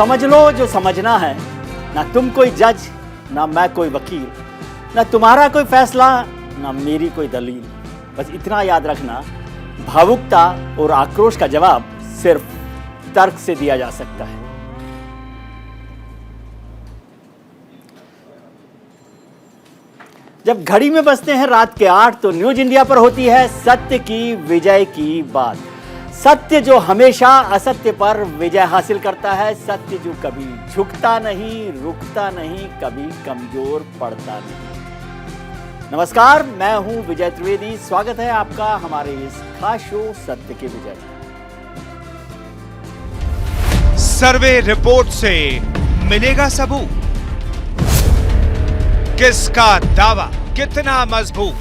समझ लो जो समझना है, ना तुम कोई जज, ना मैं कोई वकील, ना तुम्हारा कोई फैसला, ना मेरी कोई दलील। बस इतना याद रखना, भावुकता और आक्रोश का जवाब सिर्फ तर्क से दिया जा सकता है। जब घड़ी में बजते हैं रात के 8 तो न्यूज इंडिया पर होती है सत्य की विजय की बात। सत्य जो हमेशा असत्य पर विजय हासिल करता है, सत्य जो कभी झुकता नहीं, रुकता नहीं, कभी कमजोर पड़ता नहीं। नमस्कार, मैं हूं विजय त्रिवेदी। स्वागत है आपका हमारे इस खास शो सत्य की विजय। सर्वे रिपोर्ट से मिलेगा सबूत, किसका दावा कितना मजबूत,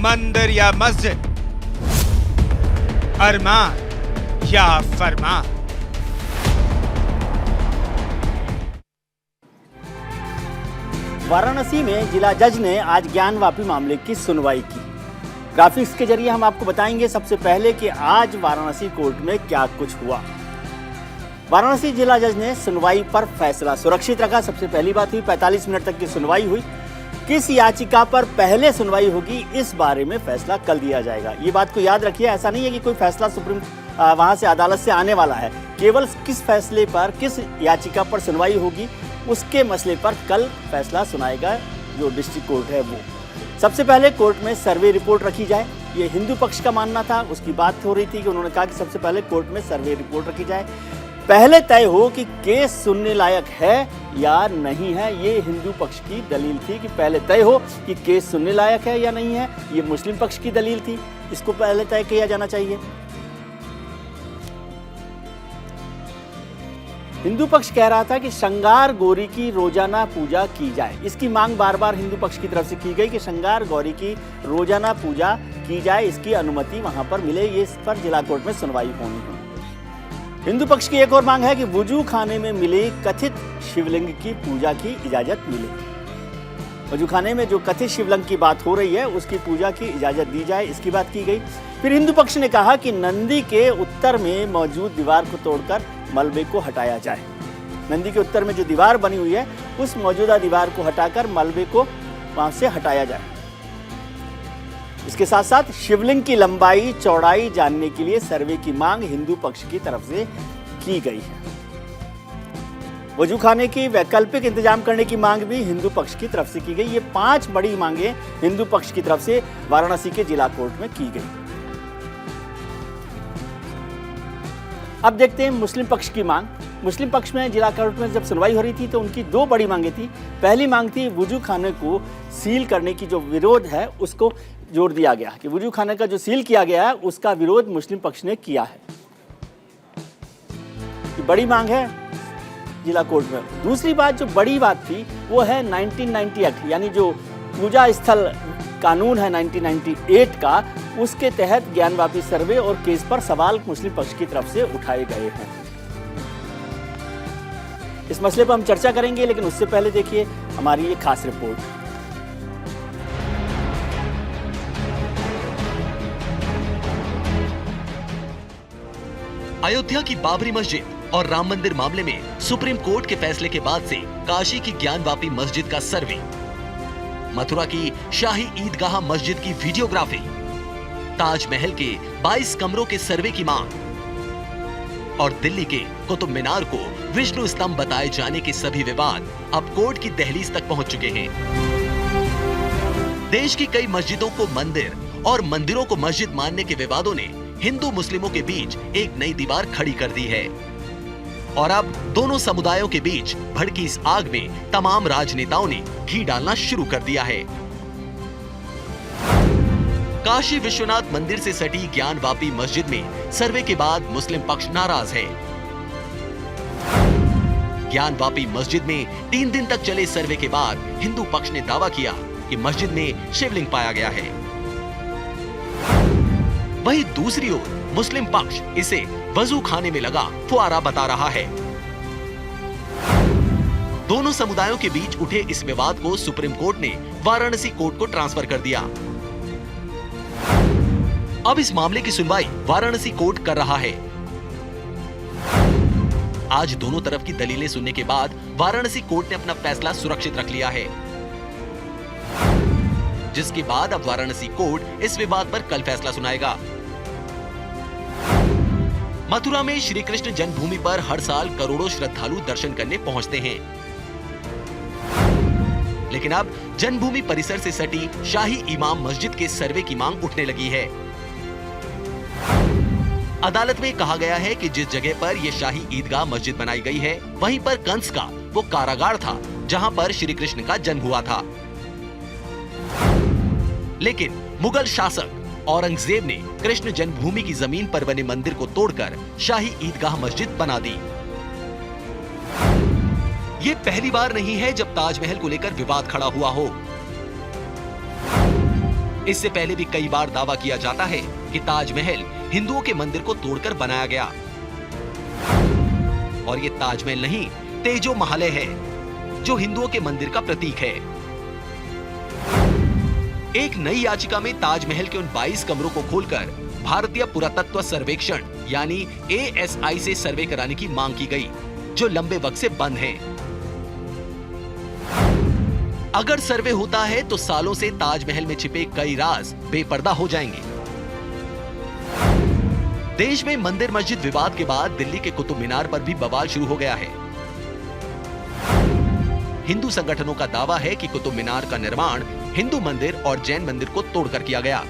मंदिर या मस्जिद, अरमान या फरमान। वाराणसी में जिला जज ने आज ज्ञानवापी मामले की सुनवाई की। ग्राफिक्स के जरिए हम आपको बताएंगे सबसे पहले कि आज वाराणसी कोर्ट में क्या कुछ हुआ। वाराणसी जिला जज ने सुनवाई पर फैसला सुरक्षित रखा। सबसे पहली बात हुई, 45 मिनट तक की सुनवाई हुई। किस याचिका पर पहले सुनवाई होगी, इस बारे में फैसला कल दिया जाएगा। ये बात को याद रखिए, ऐसा नहीं है कि कोई फैसला सुप्रीम वहां से अदालत से आने वाला है। केवल किस फैसले पर, किस याचिका पर सुनवाई होगी, उसके मसले पर कल फैसला सुनाएगा जो डिस्ट्रिक्ट कोर्ट है वो। सबसे पहले कोर्ट में सर्वे रिपोर्ट रखी जाए, ये हिंदू पक्ष का मानना था। उसकी बात हो रही थी कि उन्होंने कहा कि सबसे पहले कोर्ट में सर्वे रिपोर्ट रखी जाए, पहले तय हो कि केस सुनने लायक है या नहीं है। ये हिंदू पक्ष की दलील थी कि पहले तय हो कि केस सुनने लायक है या नहीं है। ये मुस्लिम पक्ष की दलील थी, इसको पहले तय किया जाना चाहिए। हिंदू पक्ष कह रहा था कि श्रृंगार गौरी की रोजाना पूजा की जाए। इसकी मांग बार बार हिंदू पक्ष की तरफ से की गई कि श्रृंगार गौरी की रोजाना पूजा की जाए, इसकी अनुमति वहां पर मिले। ये इस पर जिला कोर्ट में सुनवाई होनी है। हिंदू पक्ष की एक और मांग है कि वुजू खाने में मिले कथित शिवलिंग की पूजा की इजाजत मिले। वजू खाने में जो कथित शिवलिंग की बात हो रही है उसकी पूजा की इजाजत दी जाए, इसकी बात की गई। फिर हिंदू पक्ष ने कहा कि नंदी के उत्तर में मौजूद दीवार को तोड़कर मलबे को हटाया जाए। नंदी के उत्तर में जो दीवार बनी हुई है उस मौजूदा दीवार को हटाकर मलबे को वहां से हटाया जाए। इसके साथ साथ शिवलिंग की लंबाई चौड़ाई जानने के लिए सर्वे की मांग हिंदू पक्ष की तरफ से की गई है। वजू खाने की वैकल्पिक इंतजाम करने की मांग भी हिंदू पक्ष की तरफ से की गई। ये 5 बड़ी मांगे हिंदू पक्ष की तरफ से वाराणसी के जिला कोर्ट में की गई। अब देखते हैं मुस्लिम पक्ष की मांग। मुस्लिम पक्ष में जिला कोर्ट में जब सुनवाई हो रही थी तो उनकी 2 बड़ी मांगे थी। पहली मांग थी वुजू खाने को सील करने की जो विरोध है उसको जोड़ दिया गया कि वुजू खाने का जो सील किया गया है उसका विरोध मुस्लिम पक्ष ने किया है। ये बड़ी मांग है जिला कोर्ट में। दूसरी बात, जो बड़ी बात थी वो है 1990 एक्ट, यानी जो पूजा स्थल कानून है 1998 का, उसके तहत ज्ञानवापी सर्वे और केस पर सवाल मुस्लिम पक्ष की तरफ से उठाए गए हैं। इस मसले पर हम चर्चा करेंगे, लेकिन उससे पहले देखिए हमारी ये खास रिपोर्ट। अयोध्या की बाबरी मस्जिद और राम मंदिर मामले में सुप्रीम कोर्ट के फैसले के बाद से काशी की ज्ञानवापी मस्जिद का सर्वे, मथुरा की शाही ईदगाह मस्जिद की वीडियोग्राफी, ताजमहल के 22 कमरों के सर्वे की मांग और दिल्ली के कुतुब मीनार को विष्णु स्तंभ बताए जाने के सभी विवाद अब कोर्ट की दहलीज तक पहुंच चुके हैं। देश की कई मस्जिदों को मंदिर और मंदिरों को मस्जिद मानने के विवादों ने हिंदू मुस्लिमों के बीच एक नई दीवार खड़ी कर दी है और अब दोनों समुदायों के बीच भड़की इस आग में तमाम राजनेताओं ने घी डालना शुरू कर दिया है। काशी विश्वनाथ मंदिर से सटी ज्ञानवापी मस्जिद में सर्वे के बाद मुस्लिम पक्ष नाराज है। ज्ञानवापी मस्जिद में 3 दिन तक चले सर्वे के बाद हिंदू पक्ष ने दावा किया कि मस्जिद में शिवलिंग पाया गया है। वहीं दूसरी ओर मुस्लिम पक्ष इसे वजू खाने में लगा फुआरा बता रहा है। दोनों समुदायों के बीच उठे इस विवाद को सुप्रीम कोर्ट ने वाराणसी कोर्ट को ट्रांसफर कर दिया। अब इस मामले की सुनवाई वाराणसी कोर्ट कर रहा है। आज दोनों तरफ की दलीलें सुनने के बाद वाराणसी कोर्ट ने अपना फैसला सुरक्षित रख लिया है, जिसके बाद अब वाराणसी कोर्ट इस विवाद पर कल फैसला सुनाएगा। मथुरा में श्री कृष्ण जन्मभूमि पर हर साल करोड़ों श्रद्धालु दर्शन करने पहुंचते हैं, लेकिन अब जन्मभूमि परिसर से सटी शाही इमाम मस्जिद के सर्वे की मांग उठने लगी है। अदालत में कहा गया है कि जिस जगह पर यह शाही ईदगाह मस्जिद बनाई गई है, वहीं पर कंस का वो कारागार था जहां पर श्री कृष्ण का जन्म हुआ था। लेकिन मुगल शासक औरंगजेब ने कृष्ण जन्मभूमि की जमीन पर बने मंदिर को तोड़कर शाही ईदगाह मस्जिद बना दी। ये पहली बार नहीं है जब ताजमहल को लेकर विवाद खड़ा हुआ हो। इससे पहले भी कई बार दावा किया जाता है कि ताजमहल हिंदुओं के मंदिर को तोड़कर बनाया गया, और ये ताजमहल नहीं, तेजो महल है, जो हिंदुओं के मंदिर का प्रतीक है। एक नई याचिका में ताजमहल के उन 22 कमरों को खोलकर भारतीय पुरातत्व सर्वेक्षण यानी ASI से सर्वे कराने की मांग की गई, जो लंबे वक्त से बंद है। अगर सर्वे होता है तो सालों से ताजमहल में छिपे कई राज बेपर्दा हो जाएंगे। देश में मंदिर मस्जिद विवाद के बाद दिल्ली के कुतुब मीनार पर भी बवाल शुरू हो गया है। हिंदू संगठनों का दावा है कि कुतुब मीनार का निर्माण हिंदू मंदिर और जैन मंदिर को तोड़कर किया गया।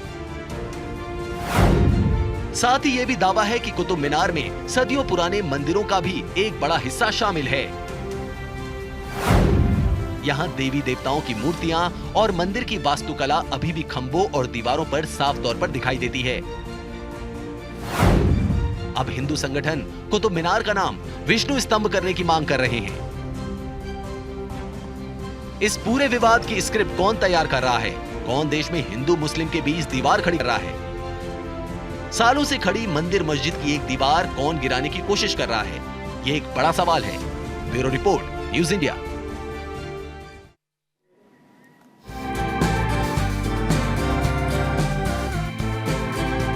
साथ ही यह भी दावा है कि कुतुब मीनार में सदियों पुराने मंदिरों का भी एक बड़ा हिस्सा शामिल है। यहाँ देवी देवताओं की मूर्तियां और मंदिर की वास्तुकला अभी भी खंभों और दीवारों पर साफ तौर पर दिखाई देती है। अब हिंदू संगठन कुतुब मीनार का नाम विष्णु स्तंभ करने की मांग कर रहे हैं। इस पूरे विवाद की स्क्रिप्ट कौन तैयार कर रहा है? कौन देश में हिंदू मुस्लिम के बीच दीवार खड़ी कर रहा है? सालों से खड़ी मंदिर मस्जिद की एक दीवार कौन गिराने की कोशिश कर रहा है? ये एक बड़ा सवाल है। Bureau report, news India.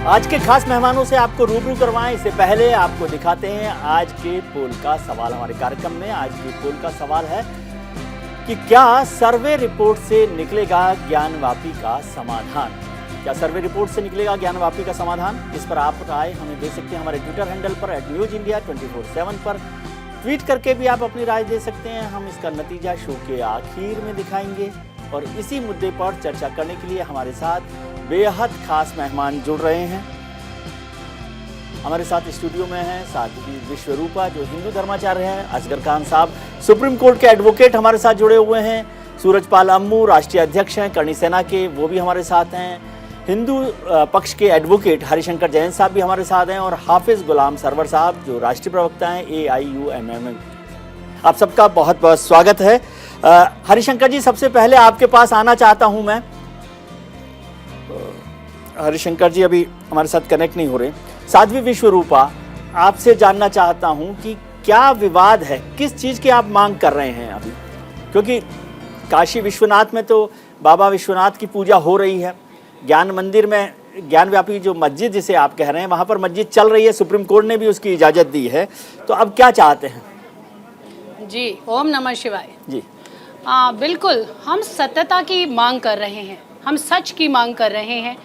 आज के खास मेहमानों से आपको रूबरू करवाएं, इससे पहले आपको दिखाते हैं आज के पोल का सवाल। हमारे कार्यक्रम में आज के पोल का सवाल है कि क्या सर्वे रिपोर्ट से निकलेगा ज्ञानवापी का समाधान? क्या सर्वे रिपोर्ट से निकलेगा ज्ञानवापी का समाधान? इस पर आप राय हमें दे सकते हैं हमारे ट्विटर हैंडल पर @newsindia24/7 पर ट्वीट करके भी आप अपनी राय दे सकते हैं। हम इसका नतीजा शो के आखिर में दिखाएंगे। और इसी मुद्दे पर चर्चा करने के लिए हमारे साथ बेहद खास मेहमान जुड़ रहे हैं। हमारे साथ स्टूडियो में हैं साध्वी विश्वरूपा, जो हिंदू धर्माचार्य हैं, असगर खान साहब सुप्रीम कोर्ट के एडवोकेट हमारे साथ जुड़े हुए हैं, सूरजपाल अम्मू राष्ट्रीय अध्यक्ष हैं करणी सेना के, वो भी हमारे साथ हैं, हिंदू पक्ष के एडवोकेट हरिशंकर जैन साहब भी हमारे साथ हैं, और हाफिज गुलाम सरवर साहब जो राष्ट्रीय प्रवक्ता हैं AIUMM। आप सबका बहुत बहुत स्वागत है। हरिशंकर जी, सबसे पहले आपके पास आना चाहता हूं मैं। हरिशंकर जी अभी हमारे साथ कनेक्ट नहीं हो रहे। साध्वी विश्वरूपा, आपसे जानना चाहता हूं कि क्या विवाद है, किस चीज़ की आप मांग कर रहे हैं अभी? क्योंकि काशी विश्वनाथ में तो बाबा विश्वनाथ की पूजा हो रही है, ज्ञान मंदिर में ज्ञानव्यापी जो मस्जिद जिसे आप कह रहे हैं वहाँ पर मस्जिद चल रही है, सुप्रीम कोर्ट ने भी उसकी इजाज़त दी है, तो अब क्या चाहते हैं? जी, ओम नमः शिवाय जी। बिल्कुल, हम सत्यता की मांग कर रहे हैं, हम सच की मांग कर रहे हैं।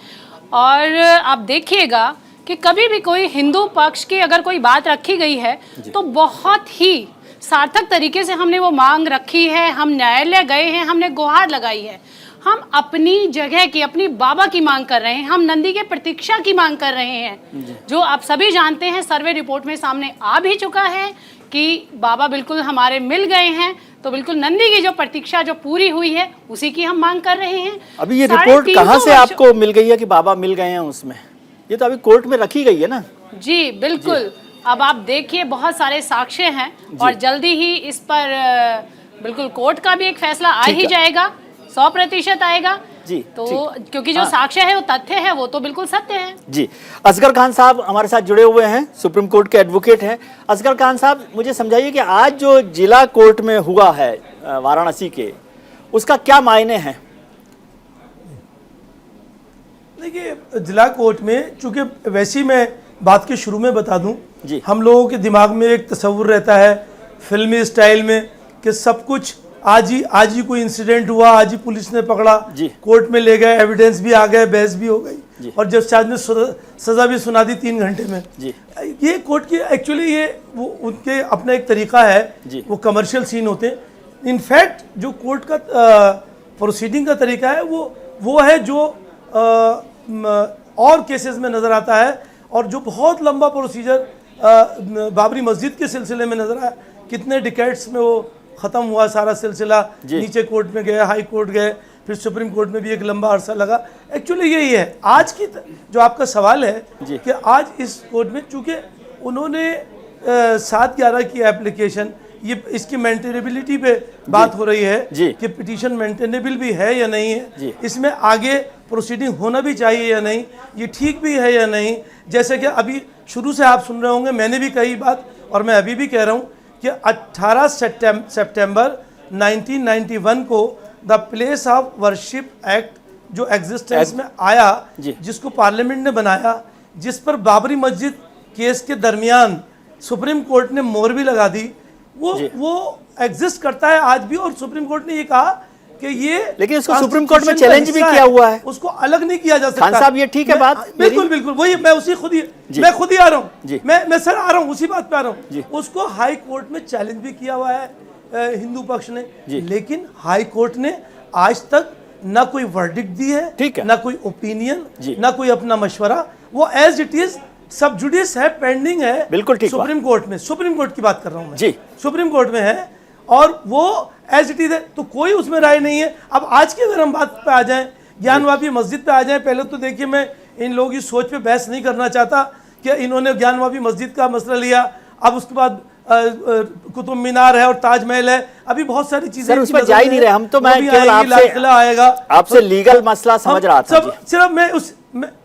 और आप देखिएगा कि कभी भी कोई हिंदू पक्ष की अगर कोई बात रखी गई है तो बहुत ही सार्थक तरीके से हमने वो मांग रखी है। हम न्यायालय गए हैं, हमने गुहार लगाई है। हम अपनी जगह की, अपनी बाबा की मांग कर रहे हैं, हम नंदी के प्रतीक्षा की मांग कर रहे हैं। जो आप सभी जानते हैं, सर्वे रिपोर्ट में सामने आ भी चुका है कि बाबा बिल्कुल हमारे मिल गए हैं। तो बिल्कुल नंदी की जो प्रतीक्षा जो पूरी हुई है उसी की हम मांग कर रहे हैं। अभी ये रिपोर्ट कहाँ से आपको मिल गई है कि बाबा मिल गए हैं उसमें? ये तो अभी कोर्ट में रखी गई है ना? जी बिल्कुल। अब आप देखिए बहुत सारे साक्ष्य हैं और जल्दी ही इस पर बिल्कुल कोर्ट का भी एक फैसला आ ही जाएगा, 100% आएगा जी। तो क्योंकि जो साक्ष्य है वो तथ्य है, वो तो बिल्कुल सत्य है जी। असगर खान साहब हमारे साथ जुड़े हुए हैं, सुप्रीम कोर्ट के एडवोकेट हैं। असगर खान साहब, मुझे समझाइए कि आज जो जिला कोर्ट में हुआ है वाराणसी के, उसका क्या मायने हैं? देखिए, जिला कोर्ट में, चूंकि वैसे ही मैं बात के शुरू में बता दूं जी। हम लोगों के दिमाग में एक तस्वुर रहता है फिल्मी स्टाइल में कि सब कुछ आज ही कोई इंसिडेंट हुआ, आज ही पुलिस ने पकड़ा, जी। कोर्ट में ले गए, एविडेंस भी आ गए, बहस भी हो जी। गई और जज साहब ने सजा भी सुना दी 3 घंटे में। जी। ये कोर्ट की एक्चुअली ये वो उनके अपना एक तरीका है, जी। वो कमर्शियल सीन होते हैं। इनफैक्ट जो कोर्ट का प्रोसीडिंग का तरीका है वो है जो और केसेस में नज़र आता है और जो बहुत लंबा प्रोसीजर बाबरी मस्जिद के सिलसिले में नज़र आया, कितने डिकेड्स में वो ख़त्म हुआ सारा सिलसिला। नीचे कोर्ट में गए, हाई कोर्ट गए, फिर सुप्रीम कोर्ट में भी एक लंबा अरसा लगा। एक्चुअली यही है आज की जो आपका सवाल है कि आज इस कोर्ट में चूँकि उन्होंने 7/11 की एप्लीकेशन, ये इसकी मेंटेनेबिलिटी पे बात हो रही है कि पिटीशन मेंटेनेबल भी है या नहीं है, इसमें आगे प्रोसीडिंग होना भी चाहिए या नहीं, ये ठीक भी है या नहीं। जैसे कि अभी शुरू से आप सुन रहे होंगे, मैंने भी कही बात और मैं अभी भी कह रहा हूँ कि 18 सितंबर 1991 को the place of worship act जो एग्जिस्टेंस में आया, जिसको पार्लियामेंट ने बनाया, जिस पर बाबरी मस्जिद केस के दरमियान सुप्रीम कोर्ट ने मोहर भी लगा दी, वो एग्जिस्ट करता है आज भी। और सुप्रीम कोर्ट ने ये कहा कि ये, लेकिन इसको सुप्रीम कोर्ट में चैलेंज भी किया हुआ है, उसको अलग नहीं किया जा सकता। खान साहब ये ठीक है बात? बिल्कुल बिल्कुल वही मैं खुद ही आ रहा हूँ, मैं सर आ रहा हूँ, उसी बात पे आ रहा हूँ। उसको हाई कोर्ट में चैलेंज भी किया हुआ है हिंदू पक्ष ने, लेकिन हाई कोर्ट ने आज तक ना कोई वर्डिक्ट दी है, ना कोई ओपिनियन, ना कोई अपना मशवरा, वो एज इट इज सब जुडिस है, पेंडिंग है। बिल्कुल ठीक सुप्रीम कोर्ट में, सुप्रीम कोर्ट की बात कर रहा हूँ मैं, जी सुप्रीम कोर्ट में है और वो एज इट इज है, तो कोई उसमें राय नहीं है। अब आज की अगर हम बात पे आ जाएं, ज्ञानवापी मस्जिद पे आ जाएं, पहले तो देखिए मैं इन लोगों की सोच पे बहस नहीं करना चाहता कि इन्होंने ज्ञानवापी मस्जिद का मसला लिया, अब उसके बाद कुतुब मीनार है और ताजमहल है, अभी बहुत सारी चीजें सर उस पर जा ही नहीं रहे हम, तो मैं केवल आपसे लीगल मसला समझ रहा था। सिर्फ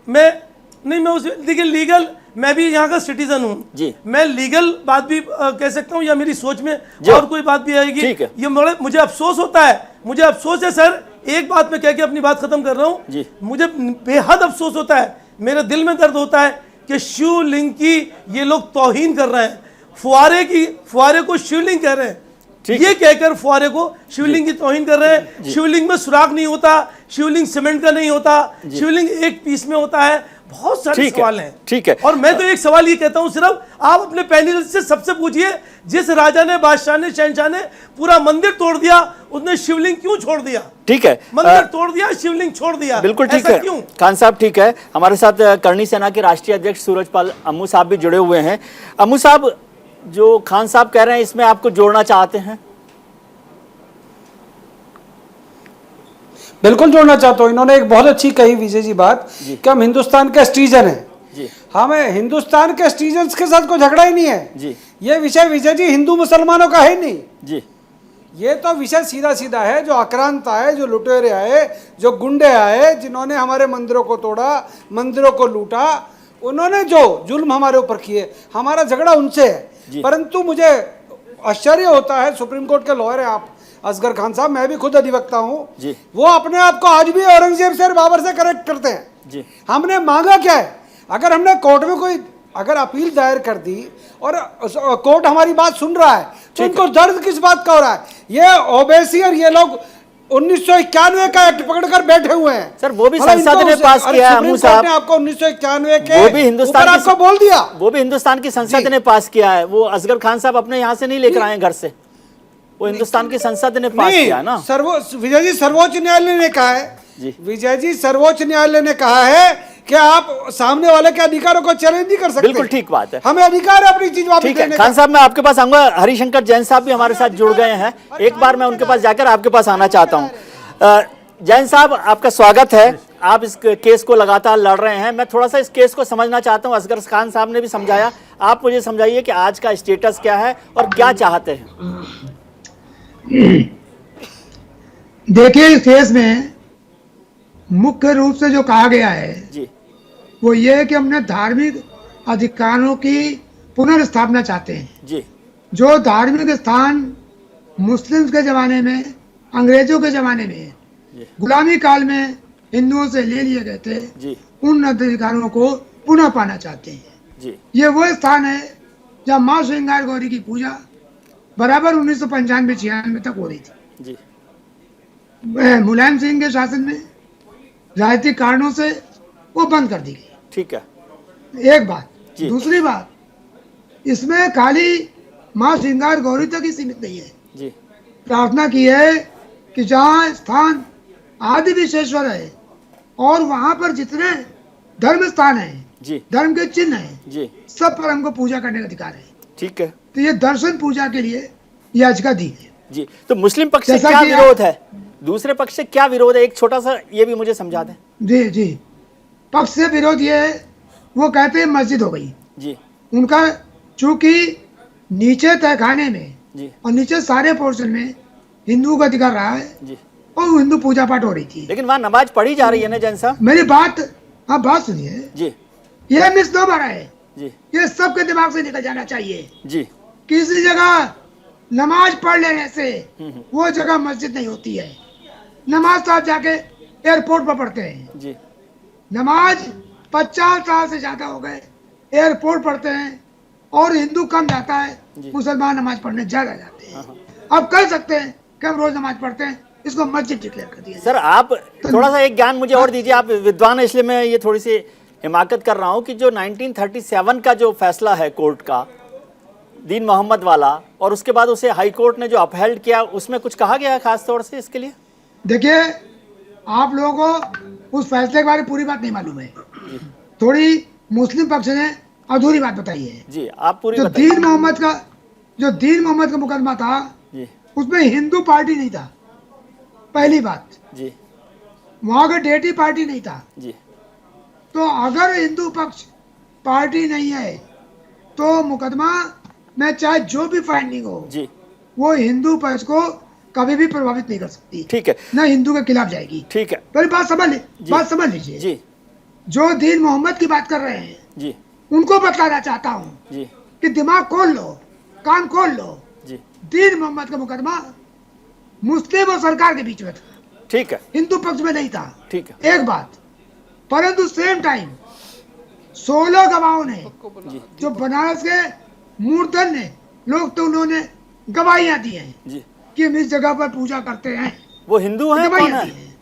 मैं देखिए लीगल, मैं भी यहाँ का सिटीजन हूँ, मैं लीगल बात भी कह सकता हूँ या मेरी सोच में और कोई बात भी आएगी। ये मुझे अफसोस होता है, मुझे अफसोस है सर, एक बात मैं कह के अपनी बात खत्म कर रहा हूँ, मुझे बेहद अफसोस होता है, मेरे दिल में दर्द होता है कि शिवलिंग की ये लोग तौहीन कर रहे हैं, फुआरे को शिवलिंग कह रहे हैं, ये कहकर फुआरे को शिवलिंग की तौहीन कर रहे हैं। शिवलिंग में सुराख नहीं होता, शिवलिंग सीमेंट का नहीं होता, शिवलिंग एक पीस में होता है। बहुत सारे सवाल हैं, ठीक है। और मैं तो एक सवाल ये कहता हूं, सिर्फ आप अपने पैनल से सबसे पूछिए, जिस राजा ने, बादशाह ने, शहनशाह ने पूरा मंदिर तोड़ दिया, उसने शिवलिंग क्यों छोड़ दिया? ठीक है, मंदिर तोड़ दिया, शिवलिंग छोड़ दिया, बिल्कुल ठीक है। क्यों? खान साहब ठीक है, हमारे साथ करणी सेना के राष्ट्रीय अध्यक्ष सूरजपाल अम्मू साहब भी जुड़े हुए हैं। अम्मू साहब, जो खान साहब कह रहे हैं इसमें आपको जोड़ना चाहते हैं? बिल्कुल जोड़ना चाहता हूँ। इन्होंने एक बहुत अच्छी कही विजय जी बात कि हम हिंदुस्तान के सिटीजन हैं, हमें हिंदुस्तान के सिटीजन्स के साथ कोई झगड़ा ही नहीं है। ये विषय विजय जी हिंदू मुसलमानों का है नहीं जी, ये तो विषय सीधा सीधा है, जो आक्रांत आए, जो लुटेरे आए, जो गुंडे आए, जिन्होंने हमारे मंदिरों को तोड़ा, मंदिरों को लूटा, उन्होंने जो जुल्म हमारे ऊपर किए, हमारा झगड़ा उनसे है। परंतु मुझे आश्चर्य होता है, सुप्रीम कोर्ट के लॉयर हैं आप असगर खान साहब, मैं भी खुद अधिवक्ता हूँ, वो अपने आप को आज भी औरंगजेब से, बाबर से करेक्ट करते हैं। हमने मांगा क्या है? अगर हमने कोर्ट में कोई अगर अपील दायर कर दी और कोर्ट हमारी बात सुन रहा है, तो उनको दर्द किस बात का हो रहा है? ये ओबीसी और ये लोग 1991 का एक्ट पकड़कर बैठे हुए हैं सर, वो भी संसद ने पास किया है। अम्मू साहब ने आपको 1991 के वो भी हिंदुस्तान आपको बोल दिया, वो भी हिंदुस्तान की संसद ने पास किया है। वो असगर खान साहब अपने यहाँ से नहीं लेकर आए घर से, वो हिंदुस्तान की संसद ने पास किया ना। विजय जी, सर्वोच्च न्यायालय ने कहा है, विजय जी सर्वोच्च न्यायालय ने कहा है कि आप सामने वाले के अधिकारों को चैलेंज नहीं कर सकते। बिल्कुल ठीक बात है, हमें अधिकार है अपनी चीज वापस ठीक है। देने खान साहब, मैं आपके पास आऊंगा। हरिशंकर जैन साहब भी हमारे साथ जुड़ गए हैं, एक बार मैं उनके पास जाकर आपके पास आना चाहता हूँ। जैन साहब, आपका स्वागत है। आप इस केस को लगातार लड़ रहे हैं, मैं थोड़ा सा इस केस को समझना चाहता हूँ। असगर खान साहब ने भी समझाया, आप मुझे समझाइए कि आज का स्टेटस क्या है और क्या चाहते हैं। देखिए, इस केस में मुख्य रूप से जो कहा गया है जी, वो ये है कि हमने धार्मिक अधिकारों की पुनर्स्थापना चाहते हैं जी। जो धार्मिक स्थान मुस्लिम्स के जमाने में, अंग्रेजों के जमाने में, गुलामी काल में हिंदुओं से ले लिए गए थे, उन अधिकारों को पुनः पाना चाहते हैं जी। ये वो स्थान है जब माँ श्रृंगार गौरी की पूजा बराबर 1995-96 तक हो रही थी। जी मुलायम सिंह के शासन में राजनीतिक कारणों से वो बंद कर दी गई। ठीक है। एक बात। जी। दूसरी बात, इसमें खाली माँ श्रृंगार गौरी तक ही सीमित नहीं है। जी प्रार्थना की है कि जहाँ स्थान आदि विश्वेश्वर है और वहां पर जितने धर्म स्थान है, जी धर्म के चिन्ह है, जी सब पर हमको पूजा करने का अधिकार है। ठीक है। तो ये दर्शन पूजा के लिए याचिका दी है। जी तो मुस्लिम पक्ष से जैसा क्या कि विरोध है, दूसरे पक्ष से क्या विरोध है, एक छोटा सा ये भी मुझे समझा दें। जी जी, पक्ष से विरोध ये है, वो कहते हैं मस्जिद हो गई। जी उनका चूंकि नीचे तहखाने में जी और नीचे सारे पोर्शन में हिंदुओं का अधिकार रहा है जी और हिंदू पूजा पाठ हो रही थी। लेकिन वहाँ नमाज पढ़ी जा रही है ना जैन साहब। मेरी बात, आप बात सुनिए। जी ये मिसनोबर है, जी ये सबके दिमाग से निकल जाना चाहिए। जी किसी जगह नमाज पढ़ लेने से वो जगह मस्जिद नहीं होती है। नमाज तो आप जाके एयरपोर्ट पर पढ़ते हैं। जी नमाज 50 साल से ज्यादा हो गए एयरपोर्ट पढ़ते हैं और हिंदू कम जाता है, मुसलमान नमाज पढ़ने ज्यादा जाते हैं। अब कह सकते हैं कि हम रोज नमाज पढ़ते हैं, इसको मस्जिद डिक्लेयर कर दिया। सर आप थोड़ा सा एक ज्ञान मुझे और दीजिए, आप विद्वान है इसलिए मैं ये थोड़ी सी हिमाकत कर रहा हूँ कि जो 1937 का जो फैसला है कोर्ट का दीन मोहम्मद वाला, और उसके बाद उसे हाई कोर्ट ने जो अपहेल्ड किया, उसमें कुछ कहा गया है खास तौर से इसके लिए? देखिए, आप लोगों को उस फैसले के बारे में पूरी बात नहीं मालूम है। थोड़ी मुस्लिम पक्ष ने अधूरी बात बताई है। जी आप पूरी जो बताइए। दीन मोहम्मद का मुकदमा था, जी उसमें हिंदू पार्टी नहीं था, पहली बात। जी वहां का डेटी पार्टी नहीं था। जी तो अगर हिंदू पक्ष पार्टी नहीं है तो मुकदमा में चाहे जो भी फाइंडिंग हो, जी वो हिंदू पक्ष को कभी भी प्रभावित नहीं कर सकती। ठीक है। न हिंदू के खिलाफ जाएगी। ठीक है। पहले बात समझ लीजिए। जी जो दीन मोहम्मद की बात कर रहे हैं, जी उनको बताना चाहता हूँ जी कि दिमाग खोल लो, कान खोल लो। जी दीन मोहम्मद का मुकदमा मुस्लिम और सरकार के बीच में था, ठीक है। हिंदू पक्ष में नहीं था। ठीक है। एक बात, परंतु सेम टाइम 16 गवाहों ने, जो बनारस के मूर्धन ने लोग, तो उन्होंने गवाहियां दी हैं जी कि हम इस जगह पर पूजा करते हैं। वो हिंदू है, कौन गवाहियां है? दी हैं,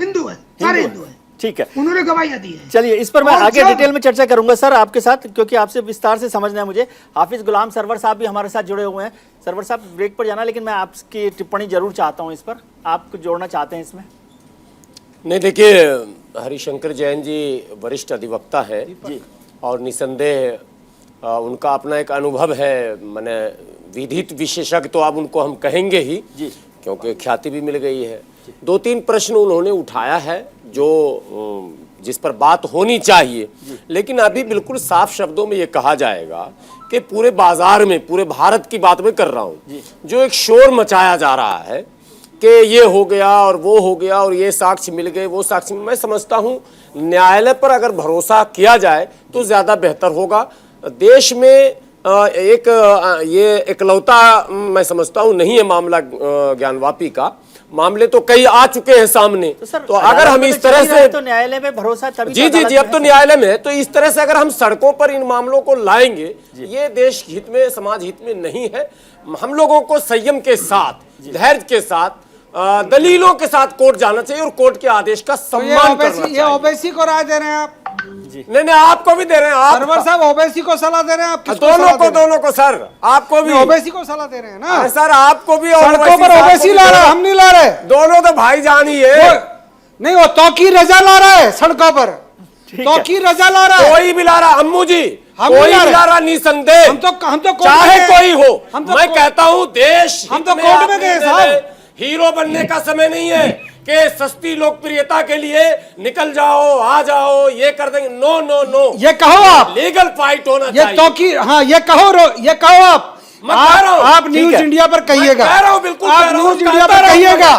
हिंदू है, सारे हिंदू हैं। ठीक है। उन्होंने गवाहियां दी हैं। चलिए इस पर मैं और आगे जब- डिटेल में चर्चा करूंगा सर आपके साथ, क्योंकि आपसे विस्तार से समझना है मुझे। हाफिज गुलाम सरवर साहब भी हमारे साथ जुड़े हुए हैं। सरवर साहब ब्रेक पर जाना, लेकिन मैं आपकी टिप्पणी जरूर चाहता हूं इस पर, आप कुछ जोड़ना चाहते हैं इसमें? नहीं, देखिए, हरिशंकर जैन जी वरिष्ठ अधिवक्ता है जी और निसंदेह उनका अपना एक अनुभव है, माने विधित विशेषज्ञ तो अब उनको हम कहेंगे ही, जी क्योंकि ख्याति भी मिल गई है। 2-3 प्रश्न उन्होंने उठाया है जो जिस पर बात होनी चाहिए, लेकिन अभी बिल्कुल साफ शब्दों में ये कहा जाएगा कि पूरे बाजार में, पूरे भारत की बात मैं कर रहा हूँ, जो एक शोर मचाया जा रहा है कि ये हो गया और वो हो गया और ये साक्ष्य मिल गए, वो साक्ष्य, मैं समझता हूँ न्यायालय पर अगर भरोसा किया जाए तो ज़्यादा बेहतर होगा। देश में ये एकलौता मैं समझता हूँ नहीं है मामला ज्ञानवापी का, मामले तो कई आ चुके हैं सामने। तो अगर हम इस तरह से, तो न्यायालय में भरोसा तभी जी जी जी, अब तो न्यायालय में है, तो इस तरह से अगर हम सड़कों पर इन मामलों को लाएंगे, ये देश हित में, समाज हित में नहीं है। हम लोगों को संयम के साथ, धैर्य के साथ, दलीलों के साथ कोर्ट जाना चाहिए और कोर्ट के आदेश का सम्मान करना चाहिए। ये ओबीसी को राय दे रहे हैं आप? नहीं, आपको भी दे रहे हैं। आप सरवर साहब ओबीसी को सलाह दे रहे हैं? आप किसको दोनों सलाह को, दे रहे हैं? दोनों को सर, आपको भी ओबीसी को सलाह दे रहे हैं ना सर, आपको भी। सड़कों पर ओबीसी ला रहा है, हम नहीं ला रहे। दोनों तो भाईजान ही है। नहीं, वो तौकीर रजा ला रहा है सड़कों पर, तौकीर रजा ला रहा है। कोई भी ला रहा, अम्मू जी, हम कोई नहीं ला भी रहे। ला रहा, निसंदेह। हम तो कोर्ट चाहे में कोई हो, हम तो मैं कहता हूँ देश हम हित तो में कोर्ट आप में गए निर्णय साहब। लें। हीरो बनने का समय नहीं है कि सस्ती लोकप्रियता के लिए निकल जाओ, आ जाओ, ये कर देंगे। नो नो नो, ये कहो आप, लीगल फाइट होना ये चाहिए। तौकीर, हाँ ये कहो आप। मैं कह रहा हूं, आप न्यूज इंडिया पर कहिएगा, मैं कह रहा हूं, बिल्कुल आप कह रहा हूं, न्यूज इंडिया कहता पर रहा हूं। कहिएगा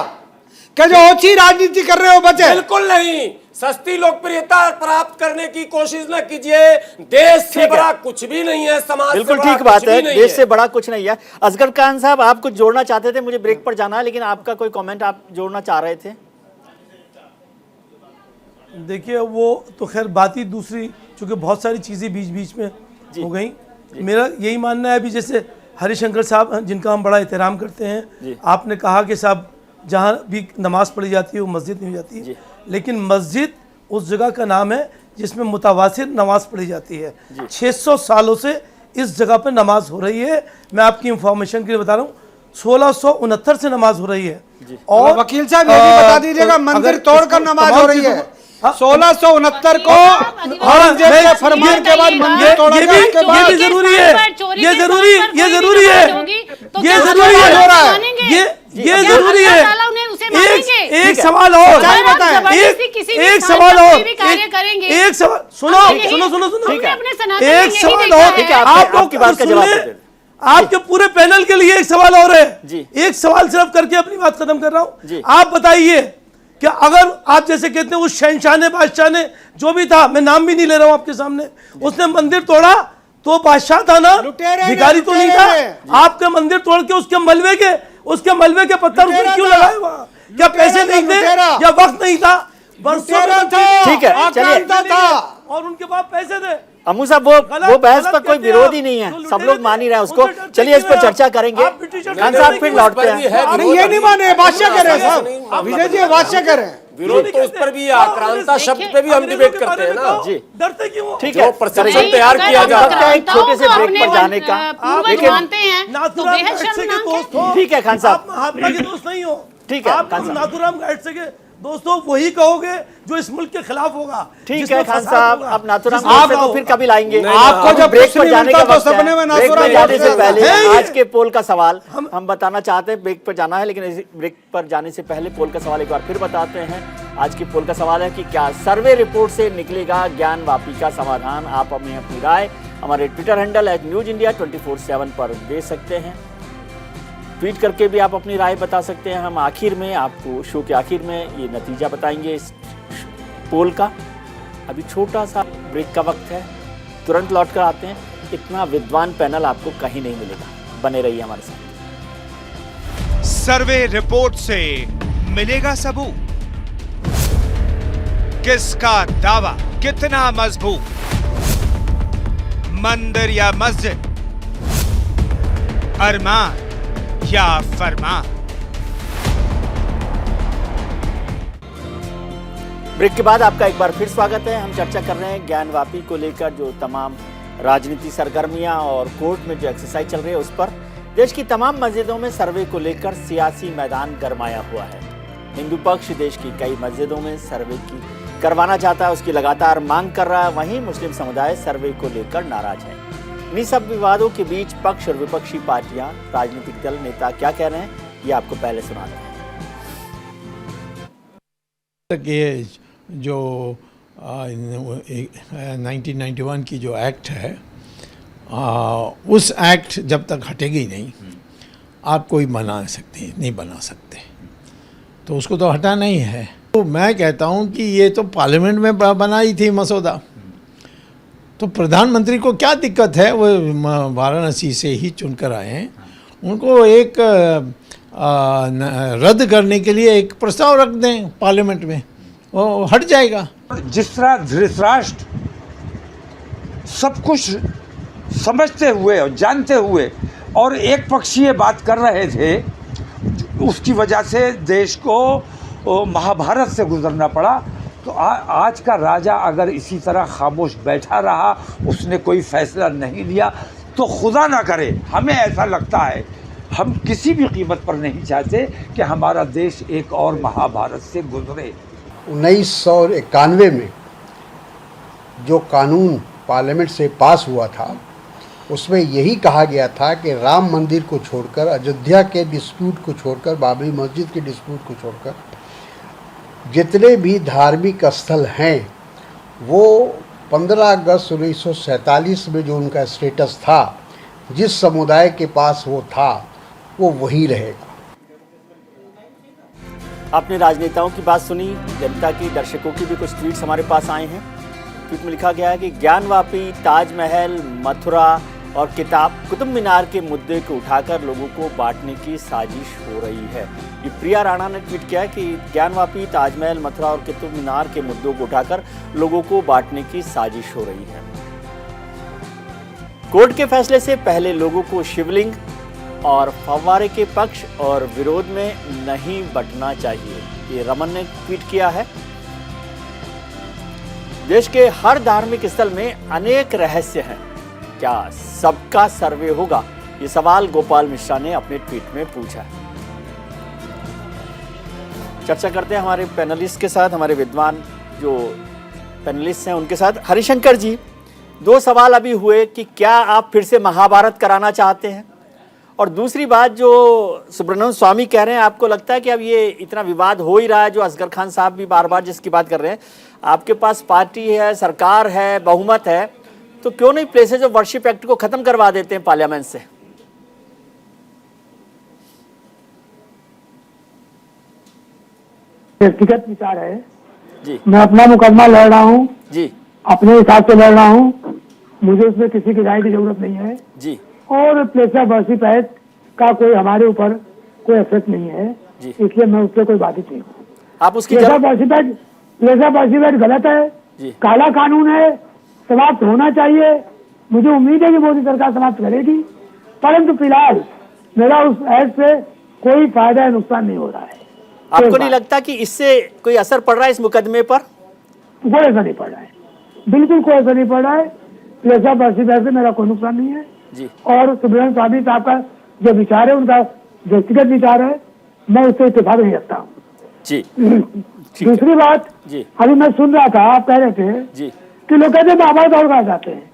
कि जो ओछी राजनीति कर रहे हो बचे। बिल्कुल नहीं, सस्ती लोकप्रियता प्राप्त करने की कोशिश न कीजिए। देश से बड़ा कुछ भी नहीं है, समाज से बिल्कुल बड़ा ठीक बात कुछ है, भी नहीं देश से बड़ा कुछ नहीं है। असगर खान साहब, आप कुछ जोड़ना चाहते थे, मुझे ब्रेक पर जाना है, लेकिन आपका कोई कमेंट आप जोड़ना चाह रहे थे? देखिए, वो तो खैर बात ही दूसरी, चूंकि बहुत सारी चीज़ें बीच बीच में हो गई। मेरा यही मानना है। अभी जैसे हरिशंकर साहब जिनका हम बड़ा एहतराम करते हैं, आपने कहा कि साहब जहाँ भी नमाज पढ़ी जाती है वो मस्जिद नहीं हो जाती, लेकिन मस्जिद उस जगह का नाम है जिसमें मुतवासिर नमाज पढ़ी जाती है। 600 सालों से इस जगह पर नमाज हो रही है। मैं आपकी इंफॉर्मेशन के लिए बता रहा हूँ, 1669 से नमाज हो रही है। और वकील साहब ये भी बता दीजिएगा, मंदिर तोड़कर नमाज हो रही है। 1669 को औरंगजेब के फरमान के बाद मंदिर तोड़ा गया। ये भी जरूरी है, ये जरूरी है, ये जरूरी है, ये जरूरी है, ये जरूरी है। एक सवाल और, एक सवाल और, एक सवाल सुनो सुनो सुनो सुनो, एक सवाल और, आपकी बात का जवाब दे। आपके पूरे पैनल के लिए एक सवाल और है। एक सवाल सिर्फ करके अपनी बात खत्म कर रहा हूँ। आप बताइए कि अगर आप जैसे कहते हैं उस शहनशाह ने, बादशाह ने, जो भी था, मैं नाम भी नहीं ले रहा हूं आपके सामने, उसने मंदिर तोड़ा तो बादशाह था ना, भिखारी तो नहीं था। आपके मंदिर तोड़ के उसके मलबे के पत्थर उसने क्यों लगाए वहां? क्या पैसे नहीं थे या वक्त नहीं था? ठीक है, चलिए, और उनके पास पैसे थे। अमू साहब वो बहस पर कोई विरोध ही नहीं है, सब लोग मान ही रहे हैं उसको। चलिए इस पर चर्चा करेंगे। खान साहब फिर लौटते हैं। नहीं, ये नहीं माने, बादशाह कह रहे हैं साहब, विजय जी बादशाह कह रहे हैं। विरोध तो उस पर भी, आक्रांता शब्द पे भी हम डिबेट करते हैं ना जी। डरते क्यों? ठीक है, परसेप्शन तैयार किया जाता है। एक छोटे से ब्रेक पर जाने का, लेकिन नाथुराम गाडसे के दोस्त हो, ठीक है खान साहब, आप महात्मा के दोस्त नहीं हो। ठीक है आप खान साहब, नाथुराम गाडसे के दोस्तों वही कहोगे जो इस मुल्क के खिलाफ होगा। ठीक है खान साहब, अब नाथुराम गाडसे को फिर कभी लाएंगे। आपको जब ब्रेक पर जाने का वक्त सपने में है। ब्रेक पर जाने से पहले है। आज के पोल का सवाल हम बताना चाहते हैं। ब्रेक पर जाना है, लेकिन इस ब्रेक पर जाने से पहले पोल का सवाल एक बार फिर बताते हैं। आज के पोल का सवाल है कि क्या सर्वे रिपोर्ट से निकलेगा ज्ञानवापी का समाधान? आप हमें अपनी राय हमारे ट्विटर हैंडल @newsindia247 पर दे सकते हैं। ट्वीट करके भी आप अपनी राय बता सकते हैं। हम आखिर में आपको, शो के आखिर में, ये नतीजा बताएंगे इस पोल का। अभी छोटा सा ब्रेक का वक्त है, तुरंत लौट कर आते हैं। इतना विद्वान पैनल आपको कहीं नहीं मिलेगा, बने रहिए हमारे साथ। सर्वे रिपोर्ट से मिलेगा सबूत, किसका दावा कितना मजबूत, मंदिर या मस्जिद, अरमान या फरमान? ब्रेक के बाद आपका एक बार फिर स्वागत है। हम चर्चा कर रहे हैं ज्ञानवापी को लेकर, जो तमाम राजनीति सरगर्मियां और कोर्ट में जो एक्सरसाइज चल रही है उस पर। देश की तमाम मस्जिदों में सर्वे को लेकर सियासी मैदान गरमाया हुआ है। हिंदू पक्ष देश की कई मस्जिदों में सर्वे की करवाना चाहता है, उसकी लगातार मांग कर रहा है। वहीं मुस्लिम समुदाय सर्वे को लेकर नाराज है। इन्हीं सब विवादों के बीच पक्ष और विपक्षी पार्टियां, राजनीतिक दल, नेता क्या कह रहे हैं, ये आपको पहले सुनाते हैं। ये जो 1991 की जो एक्ट है, उस एक्ट जब तक हटेगी नहीं, आप कोई बना सकते नहीं बना सकते, तो उसको तो हटाना ही है। तो मैं कहता हूँ कि ये तो पार्लियामेंट में बनाई थी मसौदा, तो प्रधानमंत्री को क्या दिक्कत है? वो वाराणसी से ही चुनकर आए हैं, उनको एक रद्द करने के लिए एक प्रस्ताव रख दें पार्लियामेंट में, वो हट जाएगा। जिस तरह धृतराष्ट्र सब कुछ समझते हुए और जानते हुए और एक पक्षीय बात कर रहे थे, उसकी वजह से देश को महाभारत से गुजरना पड़ा। तो आज का राजा अगर इसी तरह खामोश बैठा रहा, उसने कोई फैसला नहीं लिया, तो खुदा ना करे, हमें ऐसा लगता है, हम किसी भी कीमत पर नहीं चाहते कि हमारा देश एक और महाभारत से गुजरे। 1991 में जो कानून पार्लियामेंट से पास हुआ था, उसमें यही कहा गया था कि राम मंदिर को छोड़कर, अयोध्या के डिस्प्यूट को छोड़कर, बाबरी मस्जिद के डिस्प्यूट को छोड़कर, जितने भी धार्मिक स्थल हैं, वो 15 अगस्त 1947 में जो उनका स्टेटस था, जिस समुदाय के पास वो था, वो वही रहेगा। आपने राजनेताओं की बात सुनी, जनता की, दर्शकों की भी कुछ ट्वीट्स हमारे पास आए हैं। ट्वीट में लिखा गया है कि ज्ञानवापी, ताजमहल, मथुरा और कुतुब मीनार के मुद्दे को उठाकर लोगों को बांटने की साजिश हो रही है। ये प्रिया राणा ने ट्वीट किया है कि ज्ञानवापी, ताजमहल, मथुरा और कुतुब मीनार के मुद्दों को उठाकर लोगों को बांटने की साजिश हो रही है। कोर्ट के फैसले से पहले लोगों को शिवलिंग और फव्वारे के पक्ष और विरोध में नहीं बंटना चाहिए, ये रमन ने ट्वीट किया है। देश के हर धार्मिक स्थल में अनेक रहस्य हैं, क्या सबका सर्वे होगा? ये सवाल गोपाल मिश्रा ने अपने ट्वीट में पूछा है। चर्चा करते हैं हमारे पैनलिस्ट के साथ, हमारे विद्वान जो पैनलिस्ट हैं उनके साथ। हरिशंकर जी, दो सवाल अभी हुए कि क्या आप फिर से महाभारत कराना चाहते हैं, और दूसरी बात जो सुब्रमण्यम स्वामी कह रहे हैं, आपको लगता है कि अब ये इतना विवाद हो ही रहा है, जो असगर खान साहब भी बार बार जिसकी बात कर रहे हैं, आपके पास पार्टी है, सरकार है, बहुमत है, तो क्यों नहीं प्लेसेज ऑफ वर्शिप एक्ट को खत्म करवा देते हैं पार्लियामेंट से? व्यक्तिगत विचार है जी, मैं अपना मुकदमा लड़ रहा हूँ जी, अपने हिसाब से लड़ रहा हूँ, मुझे उसमें किसी की राय की जरूरत नहीं है। जी, और प्लेस ऑफ वर्शिप एक्ट का कोई हमारे ऊपर कोई इफेक्ट नहीं है, जी। इसलिए मैं उससे कोई बाधित नहीं हूँ। आप उसकी प्लेस ऑफ वर्शिप एक्ट गलत है, जी। काला कानून है, समाप्त होना चाहिए। मुझे उम्मीद है कि मोदी सरकार समाप्त करेगी, परंतु फिलहाल मेरा उस एक्ट से कोई फायदा या नुकसान नहीं हो रहा है। आपको नहीं लगता कि इससे कोई असर पड़ रहा है इस मुकदमे पर? कोई असर नहीं पड़ रहा है, बिल्कुल कोई असर नहीं पड़ रहा है। प्लेस ऑफ वर्शिप एक्ट से मेरा कोई नुकसान नहीं है जी। और सुब्रमण्यम स्वामी साहब का जो विचार है, उनका व्यक्तिगत विचार है, मैं उससे इत्तेफाक नहीं रखता हूँ जी। दूसरी बात, जी, अभी मैं सुन रहा था, आप कह रहे थे जी, कि लोग कहते हैं महाभारत और कहा जाते हैं।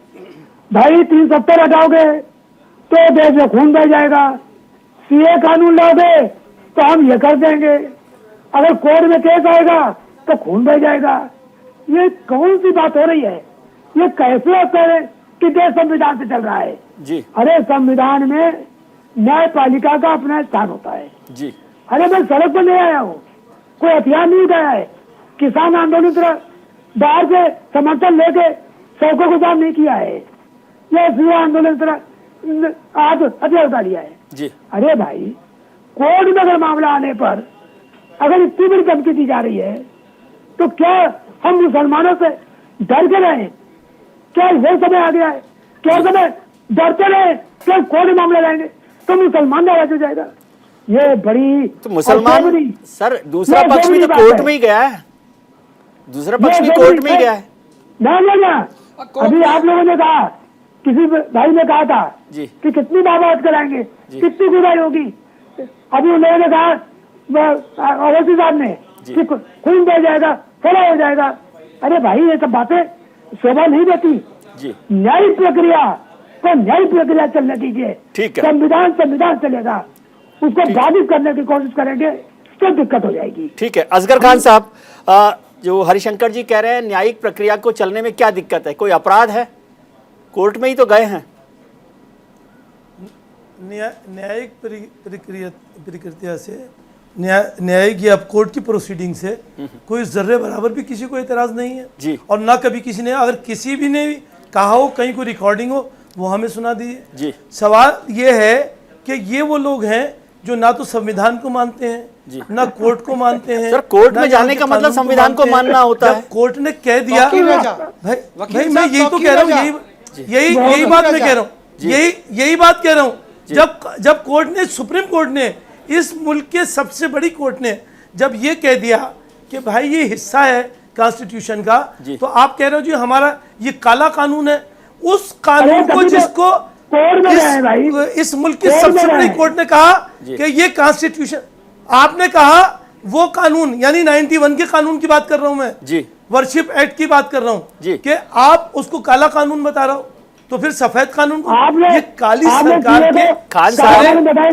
भाई 370 हटाओगे तो देश में खून बह जाएगा, सीए कानून लाओगे तो हम ये कर देंगे, अगर कोर्ट में केस आएगा तो खून बह जाएगा। ये कौन सी बात हो रही है? ये कैसे आप कह रहे हैं कि देश संविधान से चल रहा है? जी, अरे संविधान में न्यायपालिका का अपना स्थान होता है। जी, अरे मैं सड़क पर नहीं आया हूँ, कोई हथियार नहीं उठाया है, किसान आंदोलन तरह बाहर से समर्थन लेके सड़कों को जाम नहीं किया है, ये युवा आंदोलन तरह आज हथियार उठा लिया है। जी। अरे भाई, कोर्ट में अगर मामला आने पर अगर इतनी बड़ी धमकी दी जा रही है तो क्या हम मुसलमानों से डर के रहें? क्या वो समय आ गया है? क्या समय डरते रहे क्या कोर्ट में मामला लाएंगे तो मुसलमान नाराज हो जाएगा? ये बड़ी तो मुसलमान सर, दूसरा पक्ष भी तो कोर्ट में ही गया है, दूसरा पक्ष भी कोर्ट में ही गया है ना। अभी आप लोगों ने कहा, किसी भाई ने कहा था जी कि कितनी बात कराएंगे, कितनी गुदाई होगी। अभी उन लोगों ने कहा, अवैसी साहब ने, कि खून बह जाएगा, फला हो जाएगा। अरे भाई, ये सब बातें शोभा नहीं देती। जी, न्यायिक प्रक्रिया को न्यायिक प्रक्रिया चलने दीजिए। ठीक है। संविधान चलेगा, उसको बाधित करने की कोशिश करेंगे तो दिक्कत हो जाएगी। ठीक है। असगर खान साहब, जो हरिशंकर जी कह रहे हैं न्यायिक प्रक्रिया को चलने में क्या दिक्कत है? कोई अपराध है? कोर्ट में ही तो गए हैं। न्यायिक प्रक्रिया से, न्यायिक या कोर्ट की प्रोसीडिंग से कोई जर्रे बराबर भी किसी को एतराज नहीं है जी। और ना कभी किसी ने, अगर किसी भी ने कहा हो, कहीं कोई रिकॉर्डिंग हो, वो हमें सुना दीजिए जी। सवाल ये है कि ये वो लोग हैं जो ना तो संविधान को मानते हैं, ना कोर्ट को मानते हैं। सर, कोर्ट में जाने का मतलब संविधान को मानना होता है। कोर्ट ने कह दिया, भाई मैं यही तो कह रहा हूँ, यही बात मैं कह रहा हूँ, यही बात कह रहा हूँ। जब कोर्ट ने, सुप्रीम कोर्ट ने, इस मुल्क के सबसे बड़ी कोर्ट ने जब ये कह दिया कि भाई ये हिस्सा है कॉन्स्टिट्यूशन का, तो आप कह रहे हो जी हमारा ये काला कानून है। उस कानून को जिसको इस मुल्क की सबसे बड़ी कोर्ट ने कहा कि ये कॉन्स्टिट्यूशन, आपने कहा वो कानून, यानी 91 के कानून की बात कर रहा हूं मैं जी, वर्शिप एक्ट की बात कर रहा हूं कि आप उसको काला कानून बता रहा हो, तो फिर सफेद कानून को, ये काली सरकार के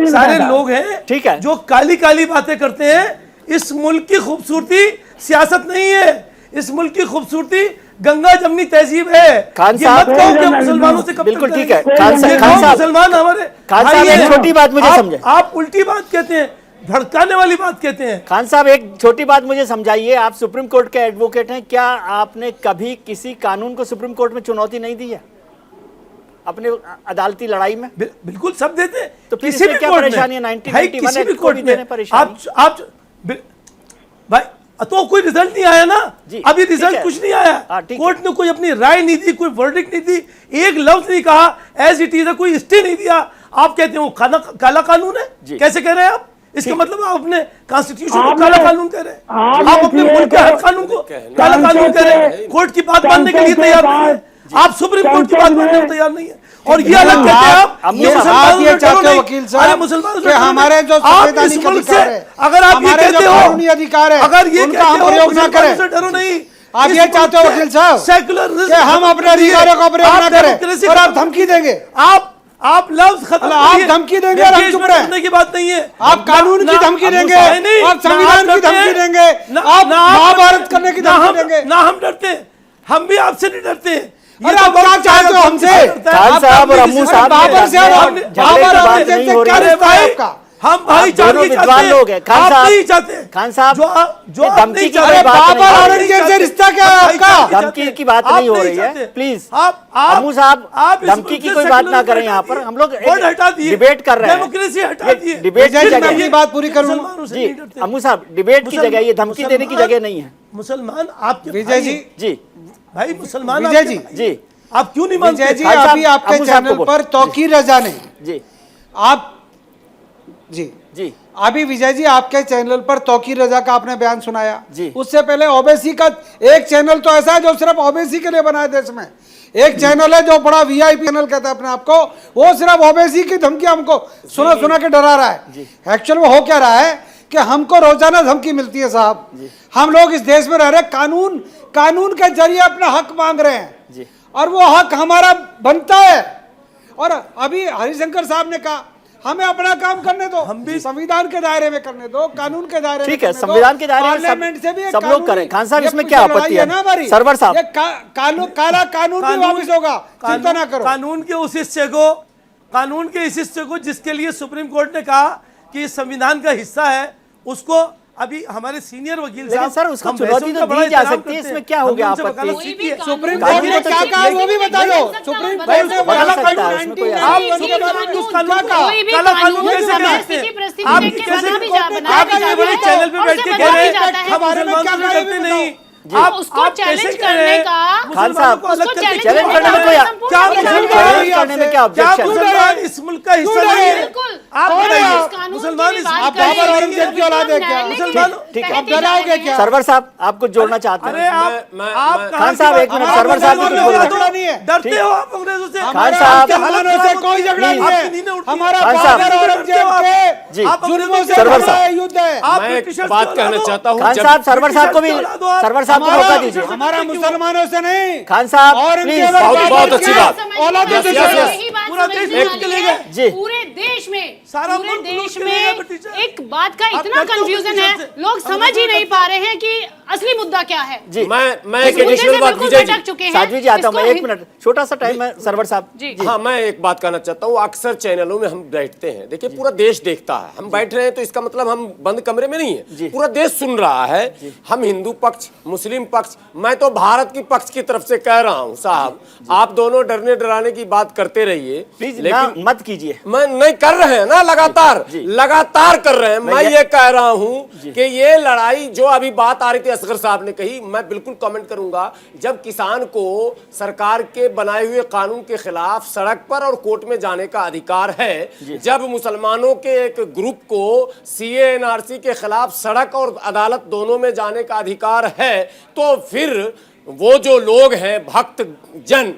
सारे लोग हैं, ठीक है, जो काली काली बातें करते हैं। इस मुल्क की खूबसूरती सियासत नहीं है, इस मुल्क की खूबसूरती गंगा जमनी तहजीब है। खान साहब, मुसलमानों से बिल्कुल ठीक है। खान साहब, मुसलमान हमारे, खान साहब एक छोटी बात मुझे समझे, आप उल्टी बात कहते हैं, भड़काने वाली बात कहते हैं। खान साहब, एक छोटी बात मुझे समझाइए, आप सुप्रीम कोर्ट के एडवोकेट हैं, क्या आपने कभी किसी कानून को सुप्रीम कोर्ट में चुनौती नहीं दी है अपने अदालती लड़ाई में? बिल्कुल सब देते हैं, तो फिर इसमें क्या परेशानी है? 1991 किसी भी कोर्ट में आप भाई, तो कोई रिजल्ट नहीं आया ना, जी, अभी ठीक रिजल्ट है। कुछ नहीं आया, हाँ, ठीक कोर्ट ने कोई अपनी राय नहीं दी, कोई वर्डिक्ट नहीं दी, एक लफ्ज नहीं कहा, एज इट इज है, कोई स्टे नहीं दिया। आप कहते हो काला कानून है, कैसे कह रहे हैं आप? इसका मतलब आप अपने कॉन्स्टिट्यूशन को काला कानून कह रहे हैं, आप अपने मुल्क के हर कानून को काला कानून कह रहे हैं, कोर्ट की बात मानने के लिए तैयार नहीं है, आप सुप्रीम कोर्ट की बात मानने को तैयार नहीं है, और ये अलग कहते हैं आप ये चाहते हो वकील साहब कि हमारे जो संवैधानिक अधिकार है, अगर आप ये कहते हो कानूनी अधिकार है, अगर ये उनका हम प्रयोग ना करें, डरो नहीं, आप ये चाहते हो वकील साहब सेकुलर कि हम अपने अधिकारों का प्रयोग ना करें और आप धमकी देंगे, आप लफ्ज खत्म, आप धमकी देंगे और हम चुप रहे करने की बात नहीं है, आप कानून की धमकी देंगे, आप संविधान की धमकी देंगे, आप महाभारत करने की धमकी देंगे। ना हम डरते, हम भी आपसे नहीं डरते। अरे आप क्या चाहते हो हमसे? खान साहब और अम्मू साहब बाबर से झगड़े की बात नहीं हो रही है। हम भाई दोनों विद्वान लोग हैं। खान साहब, खान साहब, जो ये धमकी की अरे बात नहीं बाबर हो रही औरंगजेब से रिश्ता क्या है आपका? धमकी की बात नहीं हो रही है, प्लीज अम्मू साहब, धमकी की कोई बात ना करें। यहाँ पर हम लोग डिबेट कर रहे हैं, डेमोक्रेसी हटा दिए, डिबेट की जगह अपनी बात पूरी करूँ जी अम्मू साहब, डिबेट की जगह, ये धमकी देने की जगह नहीं है। मुसलमान आपके विजय जी, जी भाई मुसलमान विजय जी, जी आप क्यों नहीं मानते? विजय जी खान साहब, अभी आपके अम्मू साहब को चैनल बोल। पर तौकीर रजा ने जी आप जी जी अभी विजय जी आपके चैनल पर तौकीर रजा का आपने बयान सुनाया जी। उससे पहले ओबीसी का एक चैनल तो ऐसा है जो सिर्फ ओबीसी के लिए बना है देश में, एक चैनल है जो बड़ा वीआईपी चैनल कहता है अपने आप को, वो सिर्फ ओबीसी की धमकी हमको सुना के डरा रहा है। एक्चुअल में हो क्या रहा है कि हमको रोजाना धमकी मिलती है साहब, हम लोग इस देश में रह रहे, कानून के जरिए अपना हक मांग रहे हैं और वो हक हमारा बनता है। और अभी हरिशंकर साहब ने कहा हमें अपना काम करने दो, हम भी संविधान के दायरे में करने दो, कानून के दायरे में ठीक है, करने दो, संविधान के दायरे में पार्लियामेंट से भी सब लोग करें। खान साहब, इसमें क्या ये आपत्ति है ना हमारी? सरवर साहब? ये काला कानून भी वापस होगा, चिंता ना करो। कानून के उस हिस्से को जिसके लिए सुप्रीम कोर्ट ने कहा कि संविधान का हिस्सा है, उसको अभी हमारे सीनियर वकील लेकिन साहब, सर उसको हम चुनौती वैसे तो उनका बड़ा दी जा एहतराम सकती है, करते इसमें हैं। क्या हो हमने गया उनसे आपत्ति? वकालत कोई की भी है। सुप्रीम कानून कोर्ट ने तो क्या ठीक कहा है। वो भी बता दो। सुप्रीम भाई, कोर्ट ने उसको काला कानून कानून 19 आप में सुप्रीम क्या कोर्ट उस कहा? कानून को कोई भी काला कानून कानून कैसे समय कहते स्थिति हैं? परिस्थिति आप देख के कैसे बना भी कोर्ट बनाया आप भी ये जाता बड़े है चैनल पे और बैठ उसे के बना कह रहे भी जाता हैं है। हमारे में क्या मुसलमान करेंगे करते नहीं, आप उसको कैसे चैलेंज कह रहे करने हैं? का खान साहब, मुसलमानों को अलग उसको करके चैलेंज चैलेंज करने में कोई क्या चैलेंज करने में क्या ऑब्जेक्शन? मुसलमान इस मुल्क का हिस्सा नहीं है। बिल्कुल। आप कौन है बताइए, आप? मुसलमान इस आप बाबर औरंगजेब की औलाद है क्या? मुसलमान ठीक है। आप डराओगे क्या? सरवर साहब, आप कुछ जोड़ना चाहते अरे हैं? आप खान साहब, एक मिनट, सरवर साहब भी कुछ बोल रहे हैं। नहीं है। डरते हो आप अंग्रेजों से? खान साहब, मुसलमानों से कोई झगड़ा नहीं आपकी नींदें है, उड़ती हमारा हैं। खान साहब। बाबर औरंगजेब जी। के जुल्मों से सरवर हमारा साहब। युद्ध है। आप मैं ब्रिटिशर्स एक बात की कहना औलाद हो। चाहता हूँ खान जब- साहब, सरवर साहब को भी, सरवर साहब को मौका दीजिए। हमारा मुसलमानों से नहीं, खान साहब, औरंगजेब प्लीज। और बहुत बाबर अच्छी के बात। औलाद यस, से यस, जुड़े। यस। यही बात पूरा समझने देश वाली के लिए है। जी। पूरे देश में सारा पूरे मुल्क देश के लिए में ब्रिटिशर। एक बात का आप इतना डरते हो कंफ्यूजन ब्रिटिशर है, से? लोग समझ ही नहीं पा रहे हैं कि असली मुद्दा क्या है। जी मैं इस एक मुद्दे से एडिशनल बात बिल्कुल विजय भटक जी चुके हैं। साध्वी जी आता हूँ मैं, इसको एक मिनट, छोटा सा टाइम है सरवर साहब। जी। हाँ, मैं एक बात कहना चाहता हूँ, अक्सर चैनलों में हम बैठते हैं, देखिए पूरा देश देखता है, हम बैठ रहे हैं तो इसका मतलब हम बंद कमरे में नहीं है, पूरा देश सुन रहा है। हम हिंदू पक्ष, मुस्लिम पक्ष, मैं तो भारत की पक्ष की तरफ से कह रहा हूँ साहब, आप दोनों डरने डराने की बात करते रहिए, प्लीज लेकिन मत कीजिए। मैं नहीं कर रहे हैं ना, लगातार कर रहे हैं। मैं ये कह रहा हूं कि ये लड़ाई जो अभी बात आ रही थी असगर साहब ने कही, मैं बिल्कुल कमेंट करूंगा। जब किसान को सरकार के बनाए हुए कानून के खिलाफ सड़क पर और कोर्ट में जाने का अधिकार है, जब मुसलमानों के एक ग्रुप को सीए एनआरसी के खिलाफ सड़क और अदालत दोनों में जाने का अधिकार है, तो फिर वो जो लोग हैं भक्त जन,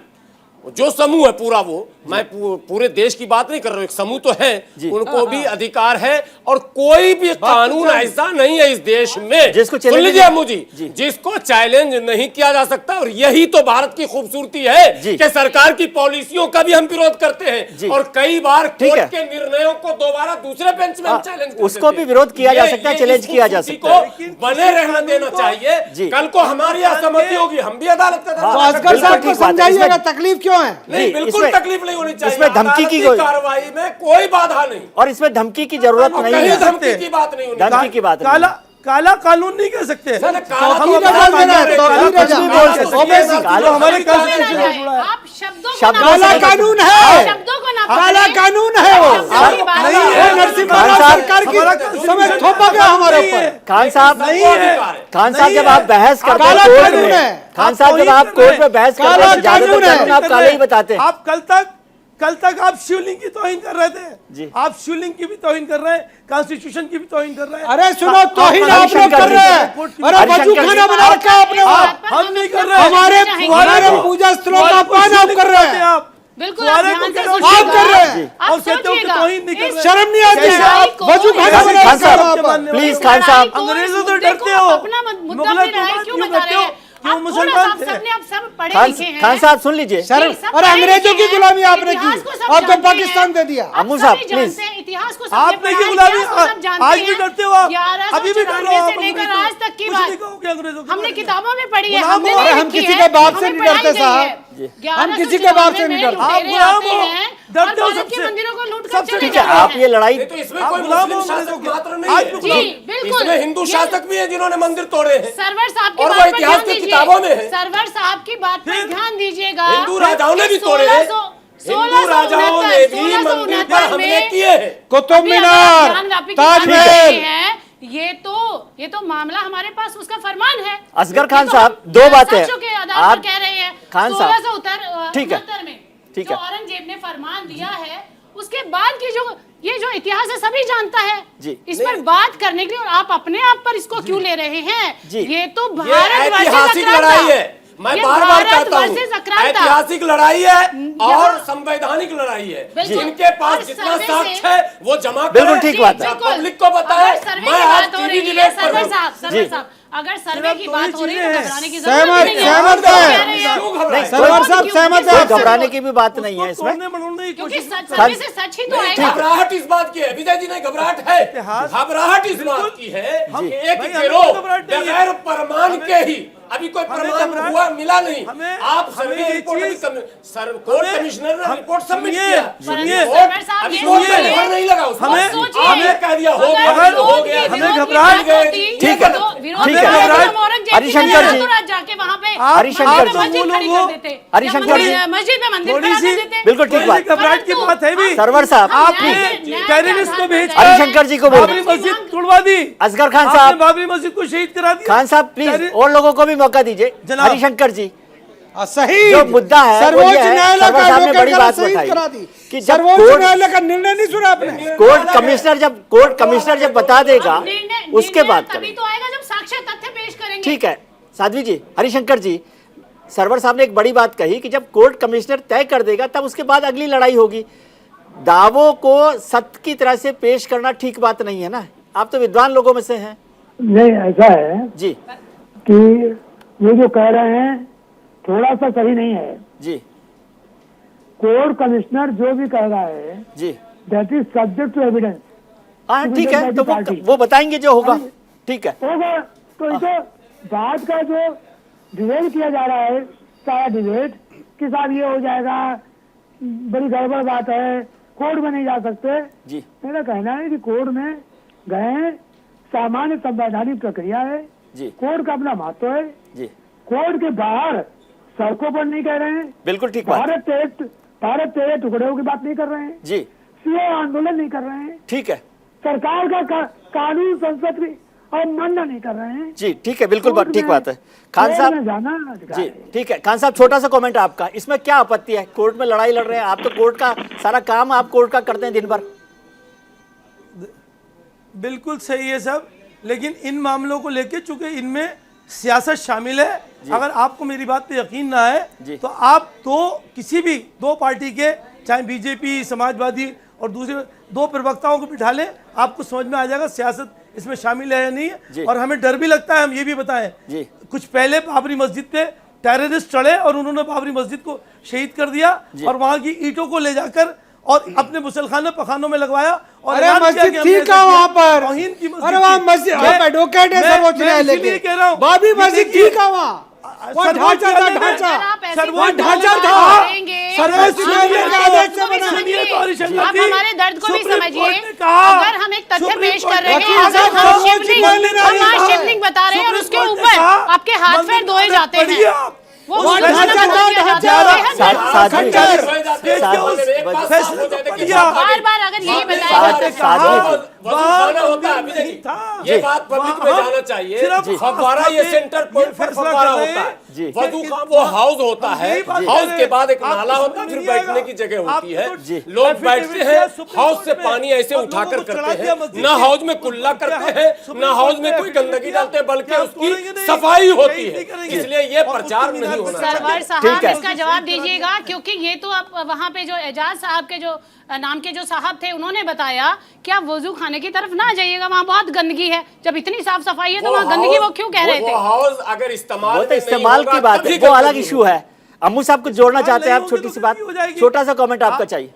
जो समूह है पूरा, वो मैं पूरे देश की बात नहीं कर रहा हूं, एक समूह तो है, उनको भी अधिकार है। और कोई भी कानून ऐसा नहीं है इस देश में, जिसको सुन लीजिए मुझे, जिसको चैलेंज नहीं किया जा सकता। और यही तो भारत की खूबसूरती है कि सरकार की पॉलिसियों का भी हम विरोध करते हैं और कई बार कोर्ट के निर्णयों को दोबारा दूसरे बेंच में हम चैलेंज करते हैं। उसको भी विरोध किया जा सकता है, चैलेंज किया जा सकता है, बने रहना देना चाहिए। कल को हमारी असहमति होगी, हम भी अदालत का तो असगर साहब को समझाइएगा तकलीफ क्यों है? नहीं, बिल्कुल तकलीफ नहीं होनी चाहिए। इसमें धमकी की कार्रवाई में कोई बाधा नहीं, और इसमें धमकी की जरूरत नहीं कहीं है, धमकी की बात नहीं होनी धमकी की बात नहीं। काला कानून नहीं कह सकते। काला तौकीर रजा देना है, तौकीर रजा। हमारे कॉन्स्टिट्यूशन से जुड़ा है। आप शब्दों को शब्दों ना काला से- कानून है, शब्दों को ना काला पकड़ें। कानून है वो। आप- वो महाराज सरकार की समय थोपा गया हमारे ऊपर। खान साहब नहीं है। खान साहब जब आप बहस करते काला हैं कोर्ट कानून में, है। खान साहब जब आप कोर्ट में बहस करते काला हैं ज्यादातर कानून है। कानून आप काले ही बताते हैं। आप कल तक आप शिवलिंग की तौहीन कर रहे थे, आप शिवलिंग की भी तौहीन कर रहे हैं, कॉन्स्टिट्यूशन की भी तौहीन कर रहे हैं। अरे सुनो, तौहीन आप लोग कर रहे हैं। अरे वजू खाना बना रखा है आपने वहाँ। हम नहीं कर रहे। हमारे पूजा स्थलों का अपमान आप कर रहे हैं। आप बिल्कुल आप ध्यान से आप कर रहे हैं। आप और कहते हो कि सोचिएगा, तौहीन नहीं कर इस रहे। शर्म नहीं आती कैसे है? आप वजू खाना खान बना खान रखा है वहाँ साहब पर। प्लीज, खान साहब अंग्रेजों से डरते हो, अपना मुद्दा मुगलों पे लड़ाई को क्यों क्यों बता करते रहे हो? हैं? क्यों आप मुसलमान थोड़ा सा थे? सबने आप सब पढ़े लिखे हैं। खान साहब सुन लीजिए। शर्म, सब और पढ़े अंग्रेजों की लिखे हैं। गुलामी आपने की। इतिहास को सब आपको जानते पाकिस्तान हैं। दे दिया। आप अम्मू सब साहब, भी प्लीज। जानते हैं, इतिहास को सबने आपने पढ़ा की है, गुलामी इतिहास को सब जानते आज भी हैं। डरते हो आप, 1194 अभी भी डर रहे हो आप से लेकर अंग्रेजों आज तक की कुछ बात नहीं कहोगे अंग्रेजों के हमने बारे में। किताबों में पढ़ी है, गुलाम हमने हो। नहीं अरे हम लिखी किसी है, के बाप से हमें नहीं डरते पढ़ाई गई है। साहब। हम किसी के बाप से नहीं डरते। आप लुटेरे गुलाम आते हो। हैं डरते हो और भारत के सबसे। मंदिरों को लूट कर सबसे चले ठीक है, जाते आप हैं। ये लड़ाई तो इसमें आप कोई गुलाम मुस्लिम हो शासक अंग्रेजों मात्र के। नहीं आज है। भी जी गुलाम। बिल्कुल, इसमें हिंदू ये शासक भी हैं जिन्होंने मंदिर तोड़े हैं। सरवर साहब की और बात वो पर इतिहास ध्यान की दीजिए। किताबों में है। सरवर साहब की बात पर फिर ध्यान दीजिएगा। हिंदू राजाओं ने भी तोड़े हैं। हिंदू राजाओं ने भी मंदिर पर हमले किए हैं। कुतुब मीनार, ताजमहल। ये तो मामला हमारे पास उसका फरमान है। असगर खान ये तो साहब, हम दो बातें साक्ष्यों के आधार आप पर कह रहे हैं। खान साहब, 1669 ठीक है, में ठीक जो है। औरंगजेब ने फरमान दिया है, उसके बाद की ये जो इतिहास है सभी जानता है। जी। इस पर बात करने के लिए और आप अपने आप पर इसको क्यों ले रहे हैं? जी। ये तो ये भारत ऐतिहासिक लड़ाई है। मैं बार बार कहता हूँ, ऐतिहासिक लड़ाई है और संवैधानिक लड़ाई है। बिल्कुल। जिनके पास और जितना सर्वे साक्ष्य से- है वो जमा बिल्कुल करें। ठीक बात है। पब्लिक को बताएं। मैं आज टीवी डिबेट पर हूँ। सर्वे साहब, अगर सर्वे की बात हो रही है तो घबराने की सहमत- जरूरत नहीं है। सहमत हम है। कह रहे हैं। क्यों घबराएं? सरवर साहब सहमत है कोई आपसे। घबराने की भी बात नहीं है इसमें। तोड़ने मरोड़ने की क्योंकि कोशिश सर्वे से सच ही तो नहीं, आएगा। घबराहट इस बात की है विजय जी, नहीं घबराहट है। इतिहास- घबराहट इस बात की है कि एक भाई, हमें गिरोह घबराहट नहीं है। बगैर प्रमाण के ही अभी कोई हमें प्रमाण घबराहट- हुआ मिला नहीं। हमें- आप हमें सर्वे ये रिपोर्ट चीज- कोर्ट कमिश्नर ने रिपोर्ट सबमिट सुनिए, किया। सुनिए। रिपोर्ट साहब, अभी ये कोर्ट में सुनिए। मुहर नहीं लगा उसमें। हमें- सोचिए, आपने कह दिया हो गया अगर हो विरोध गया। की- हमें विरोध की घबराहट बात गए। होती, ठीक है, तो विरोध ठीक की है। बात घबराहट- हम औरंगजेब की हरिशंकर तरह जी। तो रात जाके वहाँ पे हरिशंकर जी। मस्जिद खड़ी कर देते। हरिशंकर जी। या मस्जिद में मंदिर थोड़ी खड़ा सी- कर देते। बिल्कुल ठीक बात। घबराहट की बात है भी। सरवर साहब, आपने न्याय- टेररिस्ट को भेज हरिशंकर जी को बोल बाबरी मस्जिद तोड़वा दी। असगर खान आपने साहब, बाबरी मस्जिद को शहीद करा दिया। खान साहब प्लीज और लोगों को भी मौका दीजिए। जनाब। हरिशंकर जी, सही जो मुद्दा है वो सर्वोच्च ये है, न्यायालय सरवर का साहब ने एडवोकेट बड़ी बात शहीद बताई करा दी कि जब सर्वोच्च कोर्ट- न्यायालय का निर्णय नहीं सुना आपने। कोर्ट कमिश्नर जब बता देगा उसके बाद तभी करें। तो आएगा जब साक्ष्य तथ्य पेश करेंगे। ठीक है साध्वी जी, हरिशंकर जी, सरवर साहब ने एक बड़ी बात कही कि जब कोर्ट कमिश्नर तय कर देगा तब उसके बाद अगली लड़ाई होगी। दावों को सत्य की तरह से पेश करना ठीक बात नहीं है ना। आप तो विद्वान लोगों में से हैं। नहीं, ऐसा है जी कि ये जो कह रहे हैं थोड़ा सा सही नहीं है। जी कोर्ट कमिश्नर जो भी कह रहा है जी, that is subject to evidence हाँ ठीक है, तो पार्टी। वो बताएंगे जो होगा। ठीक है, होगा। तो इसे बात का जो डिबेट किया जा रहा है, सारा डिबेट कि साहब ये हो जाएगा, बड़ी गड़बड़ बात है, कोर्ट में नहीं जा सकते। जी मेरा कहना है कि कोर्ट में गए, सामान्य संवैधानिक प्रक्रिया है, जी कोर्ट का अपना महत्व है। जी, कोर्ट के बाहर सड़कों पर नहीं कह रहे हैं, बिल्कुल ठीक बात। भारत तेरे टुकड़ों की बात नहीं कर रहे हैं, जी सीए आंदोलन नहीं कर रहे हैं, ठीक है सरकार का कानून संसद की अवमानना नहीं कर रहे हैं। जी, ठीक है, बिल्कुल कोर्ट ठीक में- बात है। खान कोर्ट साहब में जाना अधिकार जी, है। ठीक है। खान साहब, छोटा सा कमेंट आपका, इसमें क्या आपत्ति है? कोर्ट में लड़ाई लड़ रहे हैं आप, तो कोर्ट का सारा काम आप कोर्ट का करते हैं दिन भर। बिल्कुल सही है सब, लेकिन इन मामलों को लेके चूंकि इनमें सियासत शामिल है, अगर आपको मेरी बात पे यकीन ना है तो आप किसी भी दो पार्टी के, चाहे बीजेपी, समाजवादी और दूसरे दो प्रवक्ताओं को बिठा लें, आपको समझ में आ जाएगा सियासत इसमें शामिल है या नहीं है। और हमें डर भी लगता है, हम ये भी बताएं, कुछ पहले बाबरी मस्जिद पे टेररिस्ट चढ़े और उन्होंने बाबरी मस्जिद को शहीद कर दिया और वहां की ईंटों को ले जाकर और अपने मुसलखाना पखानों में लगवाया। और अरे ऐलान किया मस्जिद कि हमने थी ऐसा कहाँ किया। वहाँ पर? तौहीन की मस्जिद अरे वहाँ थी। मस्जिद, आप एडवोकेट है सर्वोच्च न्यायालय इसीलिए के। कह रहा हूँ, बाबरी मस्जिद देखिए, थी कहाँ वहाँ? वहाँ सर्वोच्च ढांचा था, न्यायालय में- ढांचा। सर्वोच्च ढांचा न्यायालय था। में- सर्वोच्च न्यायालय के आदेश से बना। सुनिए तो हरिशंकर आप जी, हमारे दर्द को भी सुप्रीम समझिए। कोर्ट ने कहा, अगर हम एक तथ्य सुप्रीम पेश कोर्ट कर रहे ने हैं, कहा, अगर हम सर्वोच्च शिवलिंग न्यायालय ने हम कहा आज है। शिवलिंग बता रहे हैं और सुप्रीम उसके कोर्ट ने ऊपर कहा, आपके हाथ पैर धोए जाते पढ़िए हैं। आप। वो वहाँ उसमें ढांचा नजर था, दिया ढांचा। जाता है। साथ- साथ- खंडर एक बात फैसला तो बोलने में पढ़िए एक बात आप। साफ हो जाए कि पढ़िए आप। बार बार अगर यही बताया वजूखाना होता है अभी देखिए, ये बात पब्लिक में जाना चाहिए। फव्वारा ये सेंटर पॉइंट पर फव्वारा होता है, वजूखाना वो हाउस होता है, हाउस के बाद एक नाला होता है, फिर बैठने की जगह होती है, लोग बैठते हैं, हाउस से पानी ऐसे उठाकर करते हैं, ना हाउस में कुल्ला करते हैं, ना हाउस में कोई गंदगी डालते हैं, बल्कि उसकी सफाई होती है। इसलिए ये प्रचार नहीं होना चाहिए। सरवर साहब इसका जवाब दीजिएगा, क्योंकि ये तो आप वहाँ पे जो एजाज साहब के जो नाम के जो साहब थे उन्होंने बताया कि आप वजू खाने की तरफ ना जाइएगा, वहाँ बहुत गंदगी है। जब इतनी साफ सफाई है तो वहाँ गंदगी वो क्यों कह रहे थे? हाउस अगर इस्तेमाल की बात है, वो अलग इशू है। अम्मू साहब कुछ जोड़ना चाहते हैं आप? छोटी सी बात, छोटा सा कमेंट आपका चाहिए।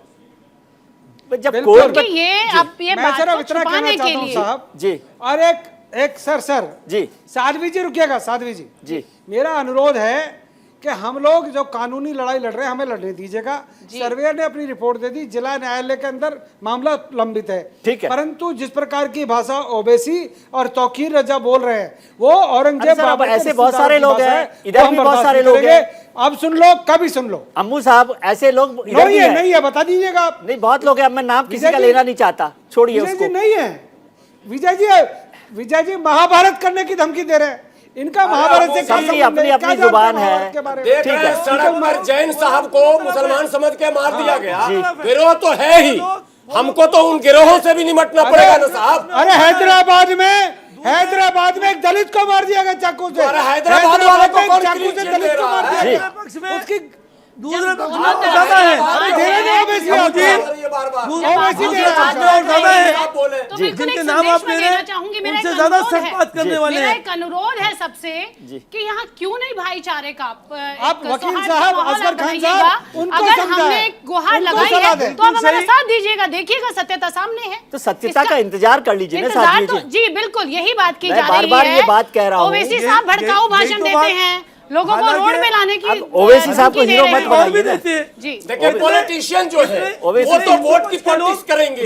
जब कोर्ट ये आप ये बात को छुपाने के लिए साहब जी, और एक सर जी, साध्वी जी रुकिएगा, साध्वी जी, मेरा अनुरोध है कि हम लोग जो कानूनी लड़ाई लड़ रहे हैं हमें लड़ने दीजिएगा। सर्वेयर ने अपनी रिपोर्ट दे दी, जिला न्यायालय के अंदर मामला लंबित है, ठीक है। परंतु जिस प्रकार की भाषा ओवैसी और तौकीर रजा बोल रहे हैं वो औरंगजेब बाबर ऐसे बहुत सारे लोग हैं, इधर भी बहुत सारे लोग हैं। अब सुन लो, कभी सुन लो। अम्मू साहब ऐसे लोग नहीं है, बता दीजिएगा आप। नहीं, बहुत लोग हैं, मैं नाम किसी का लेना नहीं चाहता, छोड़िए उसको। नहीं है विजय जी महाभारत करने की धमकी दे रहे हैं। इनका महाभारत से सबकी अपनी अपनी जुबान है। देख रहे हैं सड़क पर जैन साहब को मुसलमान समझ के मार दिया गया, गिरोह तो है ही, हमको तो उन गिरोहों से भी निपटना पड़ेगा ना साहब। अरे हैदराबाद में एक दलित को मार दिया गया चाकू से। हैदराबाद वाले को कौन चाकू से दलित को मार दिया गया। उसकी दूसरे पक्ष में और ज्यादा है, जिनके नाम आप ले रहे हैं उनसे ज्यादा सख्त बात करने वाले हैं। एक अनुरोध है सबसे कि यहाँ क्यों नहीं भाईचारे का आप वकील साहब असगर खान साहब उनको अगर हमने गुहार लगाई है तो आप हमारा साथ दीजिएगा। देखिएगा सत्यता सामने है, तो सत्यता का इंतजार कर लीजिए ना साथ में। जी बिल्कुल, यही बात की जा रही है। बार-बार ये बात कह रहा हूँ, ओवैसी साहब भड़काऊ भाषण देते हैं, लोगों को रोड में लाने की। ओवैसी साहब को हीरो मत बनाइए ना। देखिए पॉलिटिशियन जो है वो तो वोट की पॉलिटिक्स करेंगे,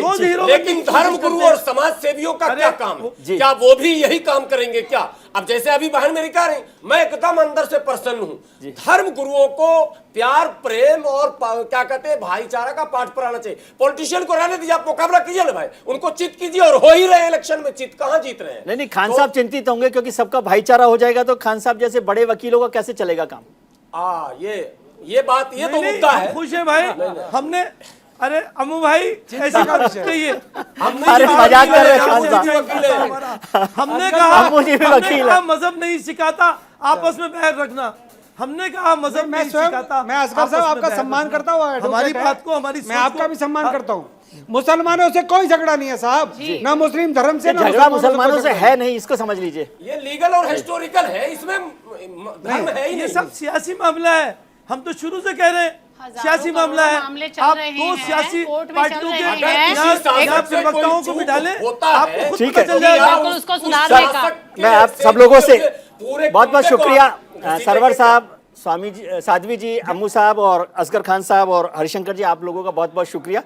लेकिन धर्म गुरु और समाज सेवियों का क्या काम है? क्या वो भी यही काम करेंगे क्या? अब जैसे अभी बहन मेरी कह रही, मैं एकदम अंदर से प्रसन्न हूँ। धर्म गुरुओं को प्यार, प्रेम और क्या कहते हैं भाईचारा का पाठ पढ़ाना चाहिए। पॉलिटिशियन को रहने दीजिए, आप मुकाबला कीजिए ना भाई, उनको चित कीजिए। और हो ही रहे इलेक्शन में चित, कहाँ जीत रहे हैं? नहीं, खान साहब चिंतित होंगे क्योंकि सबका भाईचारा हो जाएगा तो खान साहब जैसे बड़े वकीलों का कैसे चलेगा काम? ये बात, ये तो मुद्दा है। खुश है भाई हमने। अरे अम्मू भाई ऐसी बात कहिए, अरे मजाक कर रहे हैं खान साहब। हमने कहा मजहब नहीं सिखाता आपस में बैर रखना, हमने कहा मजहब नहीं सिखाता। मैं असगर साहब आपका सम्मान करता हूँ, हमारी बात को, हमारी मैं आपका भी सम्मान करता हूँ। मुसलमानों से कोई झगड़ा नहीं है साहब, ना मुस्लिम धर्म से, ना झगड़ा मुसलमानों से है नहीं, इसको समझ लीजिए। ये लीगल और हिस्टोरिकल है, इसमें धर्म है ही नहीं। ये सब सियासी मामला है, हम तो शुरू से कह रहे हैं सियासी मामला है। आप दो सियासी पार्टियों के प्रवक्ताओं को भी डालें, आपको खुद पता चल जाएगा। मैं आप सब लोगों से बहुत बहुत शुक्रिया, सरवर साहब, स्वामी जी, साध्वी जी, अम्मू साहब और असगर खान साहब और हरिशंकर जी, आप लोगों का बहुत बहुत शुक्रिया।